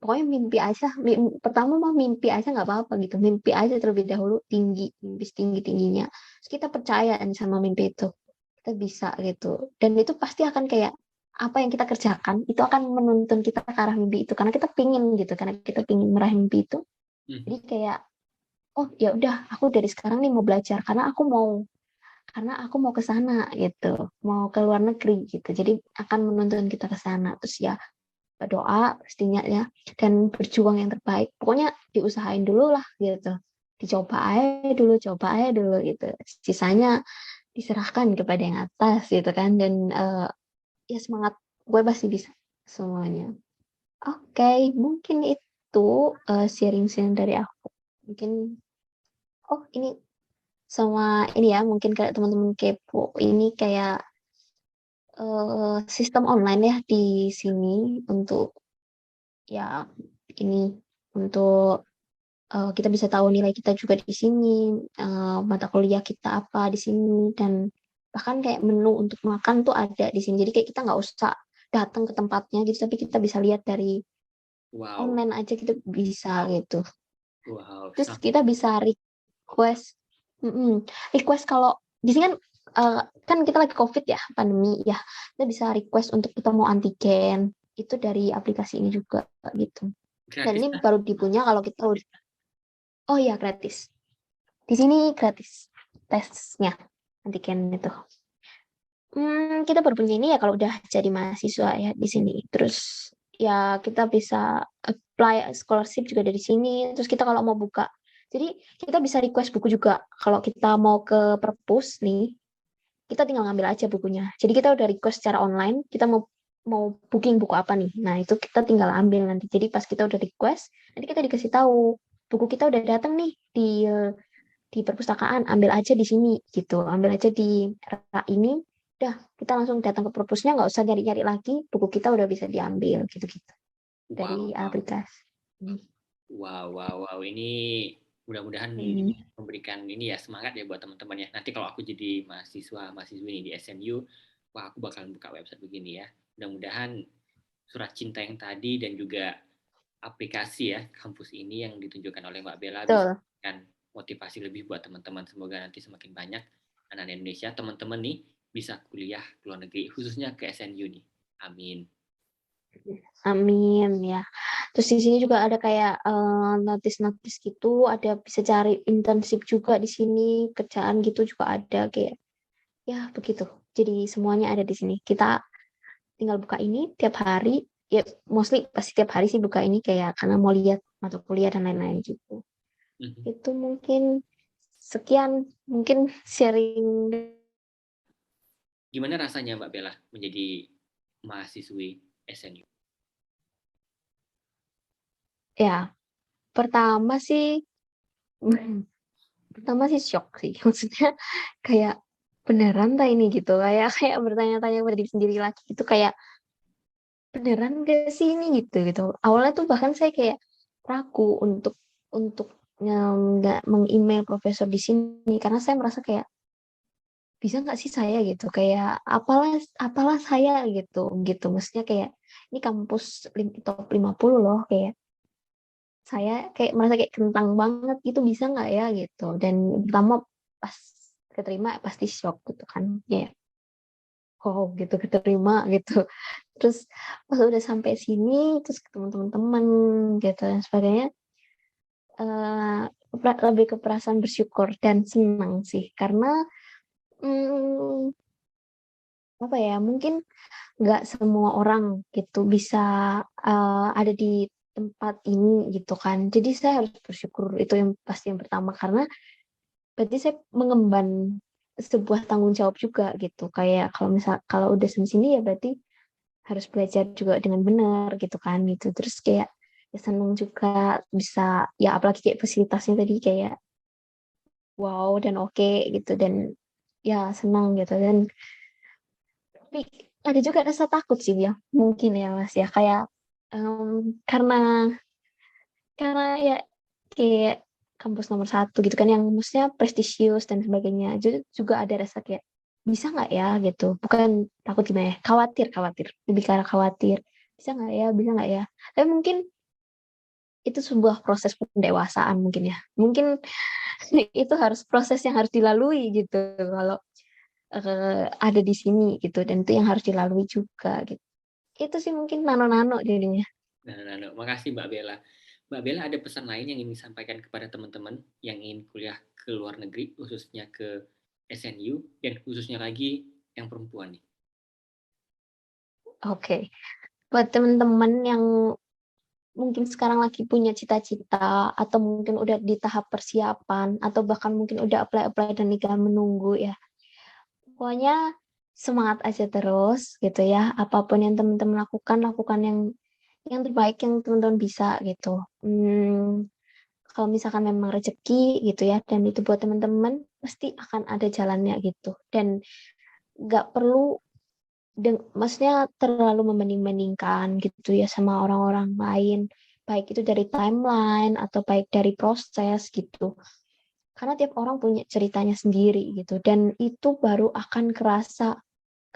pokoknya mimpi aja, pertama mah mimpi aja nggak apa-apa gitu, mimpi aja terlebih dahulu tinggi, mimpi setinggi-tingginya. Terus kita percaya nih sama mimpi itu, kita bisa gitu, dan itu pasti akan kayak apa yang kita kerjakan itu akan menuntun kita ke arah mimpi itu karena kita pingin gitu, karena kita pingin meraih mimpi itu. Jadi kayak oh ya udah aku dari sekarang nih mau belajar karena aku mau ke sana gitu, mau ke luar negeri gitu. Jadi akan menuntun kita ke sana. Terus ya berdoa pastinya ya dan berjuang yang terbaik. Pokoknya diusahain dulu lah gitu. Coba aja dulu gitu. Sisanya diserahkan kepada yang atas gitu kan dan ya semangat gue pasti bisa semuanya. Oke, mungkin itu sharing-sharing dari aku. Mungkin oh ini sama ini ya mungkin kayak teman-teman kepo ini kayak sistem online ya di sini untuk ya ini untuk kita bisa tahu nilai kita juga di sini, mata kuliah kita apa di sini dan bahkan kayak menu untuk makan tuh ada di sini. Jadi kayak kita nggak usah datang ke tempatnya gitu, tapi kita bisa lihat dari Wow, online aja kita bisa gitu. wow, Terus kita bisa request, request kalau di sini kan kan kita lagi COVID ya, pandemi ya. Kita bisa request untuk kita mau antigen itu dari aplikasi ini juga gitu. Dan gratis ini kah? baru dipunya kalau kita udah, oh iya gratis. Di sini gratis tesnya antigen itu. Kita baru punya ini ya kalau udah jadi mahasiswa ya di sini. Terus ya kita bisa apply scholarship juga dari sini. Terus kita kalau mau buka, jadi kita bisa request buku juga. Kalau kita mau ke perpus nih, kita tinggal ngambil aja bukunya. Jadi kita udah request secara online, kita mau mau booking buku apa nih. Nah, itu kita tinggal ambil nanti. Jadi pas kita udah request, nanti kita dikasih tahu buku kita udah datang nih di perpustakaan, ambil aja di sini gitu. Ambil aja di rak ini. Udah, kita langsung datang ke perpusnya, nggak usah nyari-nyari lagi, buku kita udah bisa diambil gitu-gitu Wow, dari wow, aplikasi. wow, wow, wow. Ini mudah-mudahan Hmm. memberikan ini ya semangat ya buat teman-teman ya. Nanti kalau aku jadi mahasiswi ini di SMU, wah aku bakal buka website begini ya. Mudah-mudahan surat cinta yang tadi dan juga aplikasi ya kampus ini yang ditunjukkan oleh Mbak Bella bisa Betul. memberikan motivasi lebih buat teman-teman. Semoga nanti semakin banyak anak Indonesia, teman-teman nih bisa kuliah ke luar negeri, khususnya ke SNU nih. Amin. Amin ya. Terus di sini juga ada kayak notis-notis gitu, ada bisa cari internship juga di sini, kerjaan gitu juga ada kayak ya begitu. Jadi semuanya ada di sini. Kita tinggal buka ini tiap hari, ya mostly pasti tiap hari sih buka ini kayak karena mau lihat mata kuliah dan lain-lain gitu. Itu mungkin sekian, mungkin sharing Gimana rasanya Mbak Bella menjadi mahasiswi SNU? ya. Pertama sih pertama sih shock sih. Maksudnya kayak beneran tak ini gitu, kayak kayak bertanya-tanya pada diri sendiri lagi gitu kayak beneran gak sih ini gitu gitu. Awalnya tuh bahkan saya kayak ragu untuk nggak meng-email profesor di sini karena saya merasa kayak bisa nggak sih saya gitu kayak apalah apalah saya gitu gitu maksudnya kayak ini kampus top 50 loh kayak saya kayak merasa kayak kentang banget gitu bisa nggak ya gitu dan pertama pas keterima pasti shock gitu kan ya oh gitu keterima gitu terus pas udah sampai sini terus ketemu teman-teman gitu dan sebagainya eh lebih ke perasaan bersyukur dan senang sih karena hmm, apa ya mungkin nggak semua orang gitu bisa ada di tempat ini gitu kan jadi saya harus bersyukur itu yang pasti yang pertama karena berarti saya mengemban sebuah tanggung jawab juga gitu kayak kalau udah sampai sini ya berarti harus belajar juga dengan benar gitu kan gitu terus kayak ya seneng juga bisa ya apalagi kayak fasilitasnya tadi kayak wow dan oke gitu dan ya senang gitu dan tapi ada juga rasa takut sih ya mungkin ya mas ya kayak karena ya kayak kampus nomor satu gitu kan yang maksudnya prestisius dan sebagainya jadi juga ada rasa kayak bisa nggak ya gitu bukan takut gimana ya khawatir khawatir lebih karena khawatir bisa nggak ya tapi mungkin itu sebuah proses pendewasaan mungkin ya mungkin itu harus proses yang harus dilalui gitu kalau ada di sini gitu, dan itu yang harus dilalui juga gitu. Itu sih mungkin nano-nano jadinya. Nah, makasih Mbak Bella. Mbak Bella ada pesan lain yang ingin disampaikan kepada teman-teman yang ingin kuliah ke luar negeri, khususnya ke SNU, dan khususnya lagi yang perempuan nih. Oke. Buat teman-teman yang mungkin sekarang lagi punya cita-cita atau mungkin udah di tahap persiapan atau bahkan mungkin udah apply dan tinggal menunggu ya. Pokoknya semangat aja terus gitu ya. Apapun yang teman-teman lakukan yang terbaik yang teman-teman bisa gitu. Kalau misalkan memang rezeki gitu ya dan itu buat teman-teman pasti akan ada jalannya gitu. Dan nggak perlu maksudnya terlalu membanding-bandingkan gitu ya sama orang-orang lain, baik itu dari timeline atau baik dari proses gitu. Karena tiap orang punya ceritanya sendiri gitu dan itu baru akan kerasa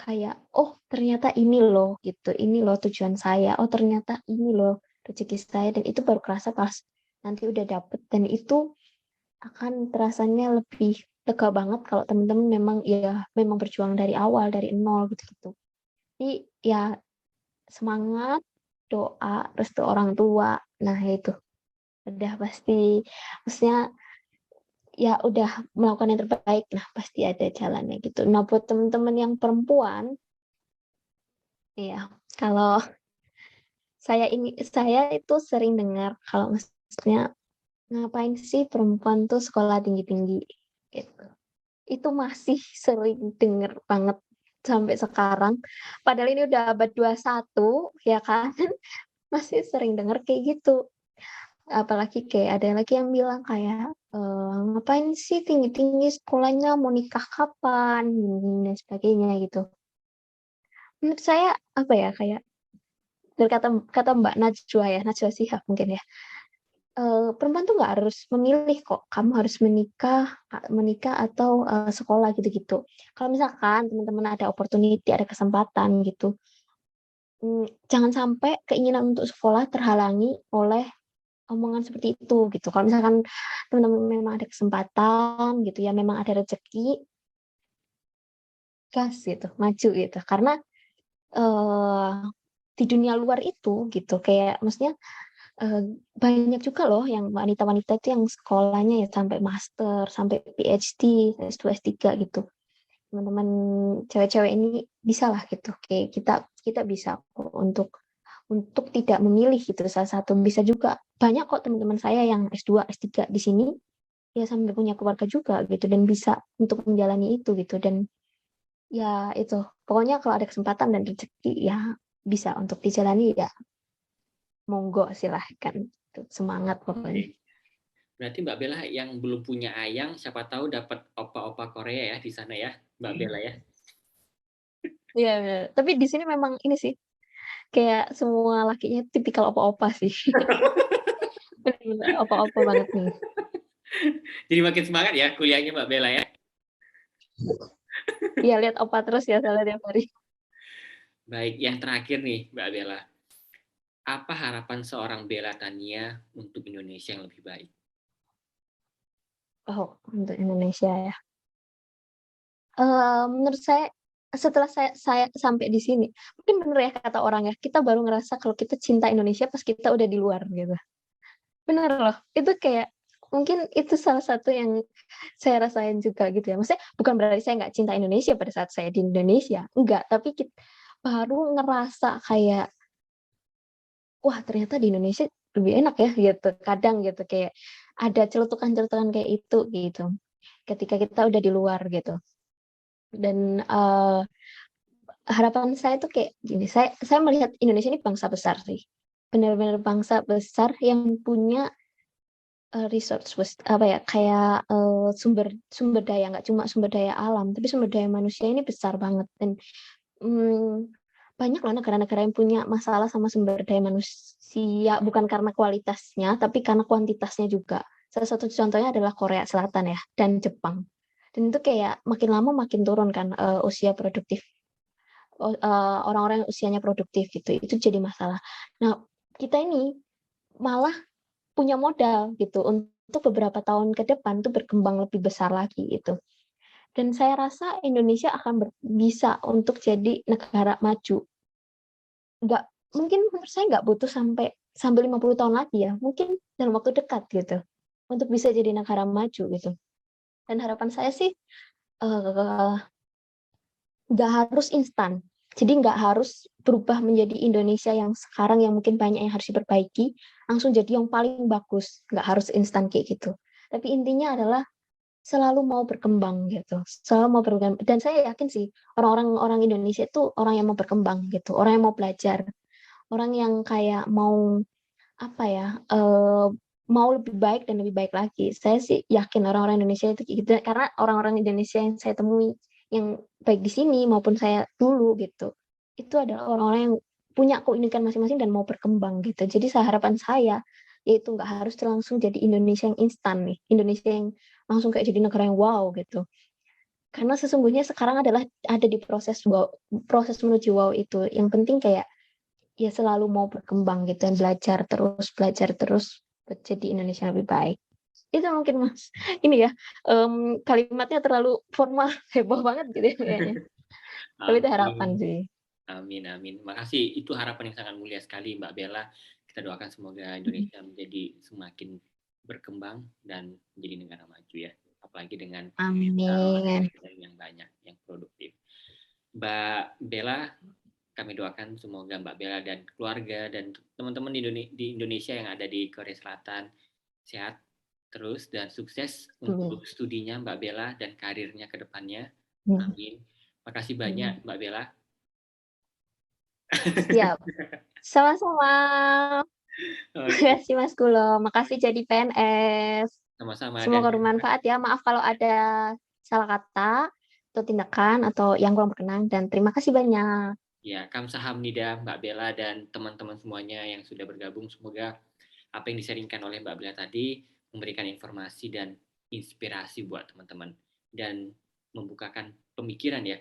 kayak, "Oh, ternyata ini loh," gitu, "ini loh tujuan saya, oh ternyata ini loh rezeki saya," dan itu baru kerasa pas nanti udah dapet dan itu akan terasanya lebih lega banget kalau teman-teman memang ya memang berjuang dari awal, dari nol gitu-gitu. Jadi ya semangat, doa, restu orang tua, nah itu udah pasti maksudnya ya udah melakukan yang terbaik, nah pasti ada jalannya gitu. Nah buat teman-teman yang perempuan, ya kalau saya itu sering dengar kalau maksudnya, "Ngapain sih perempuan tuh sekolah tinggi-tinggi?" Gitu. Itu masih sering denger banget sampai sekarang, padahal ini udah abad 21 ya kan, masih sering denger kayak gitu. Apalagi kayak ada lagi yang bilang kayak, "Ngapain sih tinggi-tinggi sekolahnya, mau nikah kapan?" Gini dan sebagainya gitu. Menurut saya, apa ya, kayak dari kata kata Mbak Najwa ya, Najwa Shihab mungkin ya, perempuan tuh nggak harus memilih kok, kamu harus menikah atau, sekolah gitu-gitu. Kalau misalkan teman-teman ada opportunity, ada kesempatan gitu, jangan sampai keinginan untuk sekolah terhalangi oleh omongan seperti itu gitu. Kalau misalkan teman-teman memang ada kesempatan gitu ya, memang ada rezeki, gas gitu, maju gitu. Karena, eee, di dunia luar itu gitu, kayak maksudnya, banyak juga loh yang wanita-wanita itu yang sekolahnya ya sampai master, sampai PhD, S2, S3 gitu. Teman-teman cewek-cewek ini bisalah gitu, kayak kita kita bisa kok untuk tidak memilih gitu salah satu. Bisa juga banyak kok teman-teman saya yang S2, S3 di sini, ya sambil punya keluarga juga gitu dan bisa untuk menjalani itu gitu dan ya itu, pokoknya kalau ada kesempatan dan rezeki ya bisa untuk dijalani ya monggo silahkan, gitu. Semangat pokoknya. Oke. Berarti Mbak Bella yang belum punya ayang, siapa tahu dapat opa-opa Korea ya di sana ya, Mbak Bella ya. Iya bener, tapi di sini memang ini sih, kayak semua lakinya tipikal opa-opa sih. Bener-bener opa-opa banget nih. Jadi makin semangat ya kuliahnya Mbak Bella ya. Iya lihat opa terus ya soalnya tiap hari. Baik, yang terakhir nih Mbak Bella. Apa harapan seorang Bella Tania untuk Indonesia yang lebih baik? Oh, untuk Indonesia ya. Menurut saya, setelah saya sampai di sini, mungkin bener ya kata orang ya, kita baru ngerasa kalau kita cinta Indonesia pas kita udah di luar gitu. Bener loh, itu kayak mungkin itu salah satu yang saya rasain juga gitu ya. Maksudnya bukan berarti saya nggak cinta Indonesia pada saat saya di Indonesia, enggak, tapi baru ngerasa kayak, "Wah ternyata di Indonesia lebih enak ya," gitu. Kadang gitu kayak ada celetukan-celetukan kayak itu gitu, ketika kita udah di luar gitu. Dan, harapan saya tuh kayak gini, saya melihat Indonesia ini bangsa besar sih, benar-benar bangsa besar yang punya, resource apa ya, kayak, sumber sumber daya, nggak cuma sumber daya alam, tapi sumber daya manusia ini besar banget dan, mmm, banyak loh negara-negara yang punya masalah sama sumber daya manusia, bukan karena kualitasnya, tapi karena kuantitasnya juga. Salah satu contohnya adalah Korea Selatan ya, dan Jepang. Dan itu kayak makin lama makin turun kan, usia produktif. Orang-orang yang usianya produktif gitu, itu jadi masalah. Nah, kita ini malah punya modal gitu untuk beberapa tahun ke depan tuh berkembang lebih besar lagi gitu. dan saya rasa Indonesia akan bisa untuk jadi negara maju. Nggak mungkin menurut saya nggak butuh sampai 50 tahun lagi ya, mungkin dalam waktu dekat gitu, untuk bisa jadi negara maju gitu. Dan harapan saya sih, eee, nggak harus instan. Jadi nggak harus berubah menjadi Indonesia yang sekarang yang mungkin banyak yang harus diperbaiki, langsung jadi yang paling bagus, nggak harus instan kayak gitu. Tapi intinya adalah selalu mau berkembang gitu, selalu mau berkembang dan saya yakin sih orang Indonesia itu orang yang mau berkembang gitu, orang yang mau belajar, orang yang kayak mau, apa ya, mau lebih baik dan lebih baik lagi. Saya sih yakin orang-orang Indonesia itu kayak gitu, karena orang-orang Indonesia yang saya temui, yang baik di sini maupun saya dulu gitu, itu adalah orang-orang yang punya keunikan masing-masing dan mau berkembang gitu. Jadi harapan saya, yaitu nggak harus langsung jadi Indonesia yang instan nih, Indonesia yang langsung kayak jadi negara yang wow gitu. Karena sesungguhnya sekarang adalah ada di proses menuju wow itu. Yang penting kayak ya selalu mau berkembang gitu dan belajar terus buat jadi Indonesia yang lebih baik. Itu mungkin Mas. Ini ya, kalimatnya terlalu formal, heboh banget gitu ya kayaknya. Tapi itu harapan Amin. sih. Amin, amin. Makasih, itu harapan yang sangat mulia sekali Mbak Bella. Kita doakan semoga Indonesia menjadi semakin berkembang dan menjadi negara maju ya. Apalagi dengan Amin. SDM yang banyak, yang produktif. Mbak Bella, kami doakan semoga Mbak Bella dan keluarga dan teman-teman di Indonesia yang ada di Korea Selatan sehat terus dan sukses Amin. untuk studinya Mbak Bella dan karirnya ke depannya. Mmm, Amin. Makasih banyak Mbak Bella. siap. Sama-sama. Oke, Makasih Mas Kulo, makasih jadi PNS. sama-sama dan Semoga bermanfaat ya, maaf kalau ada salah kata, atau tindakan, atau yang kurang berkenan, dan terima kasih banyak. ya, kamsahamnida Mbak Bella dan teman-teman semuanya yang sudah bergabung. Semoga apa yang disaringkan oleh Mbak Bella tadi memberikan informasi dan inspirasi buat teman-teman dan membukakan pemikiran ya,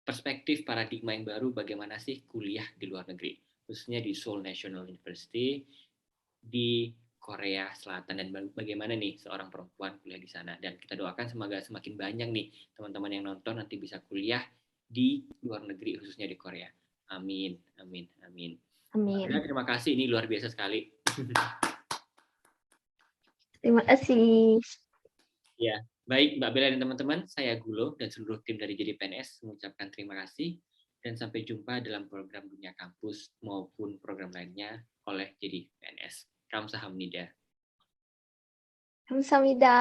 perspektif paradigma yang baru bagaimana sih kuliah di luar negeri, khususnya di Seoul National University di Korea Selatan dan bagaimana nih seorang perempuan kuliah di sana dan kita doakan semoga semakin banyak nih teman-teman yang nonton nanti bisa kuliah di luar negeri khususnya di Korea. Amin, amin, amin. Mbak Bella, Amin. terima kasih, ini luar biasa sekali. Terima kasih. Ya, baik Mbak Bella dan teman-teman, saya Gulo dan seluruh tim dari Jadi PNS mengucapkan terima kasih dan sampai jumpa dalam program Dunia Kampus maupun program lainnya oleh Jadi PNS. Kamsahamnida. Kamsahamnida.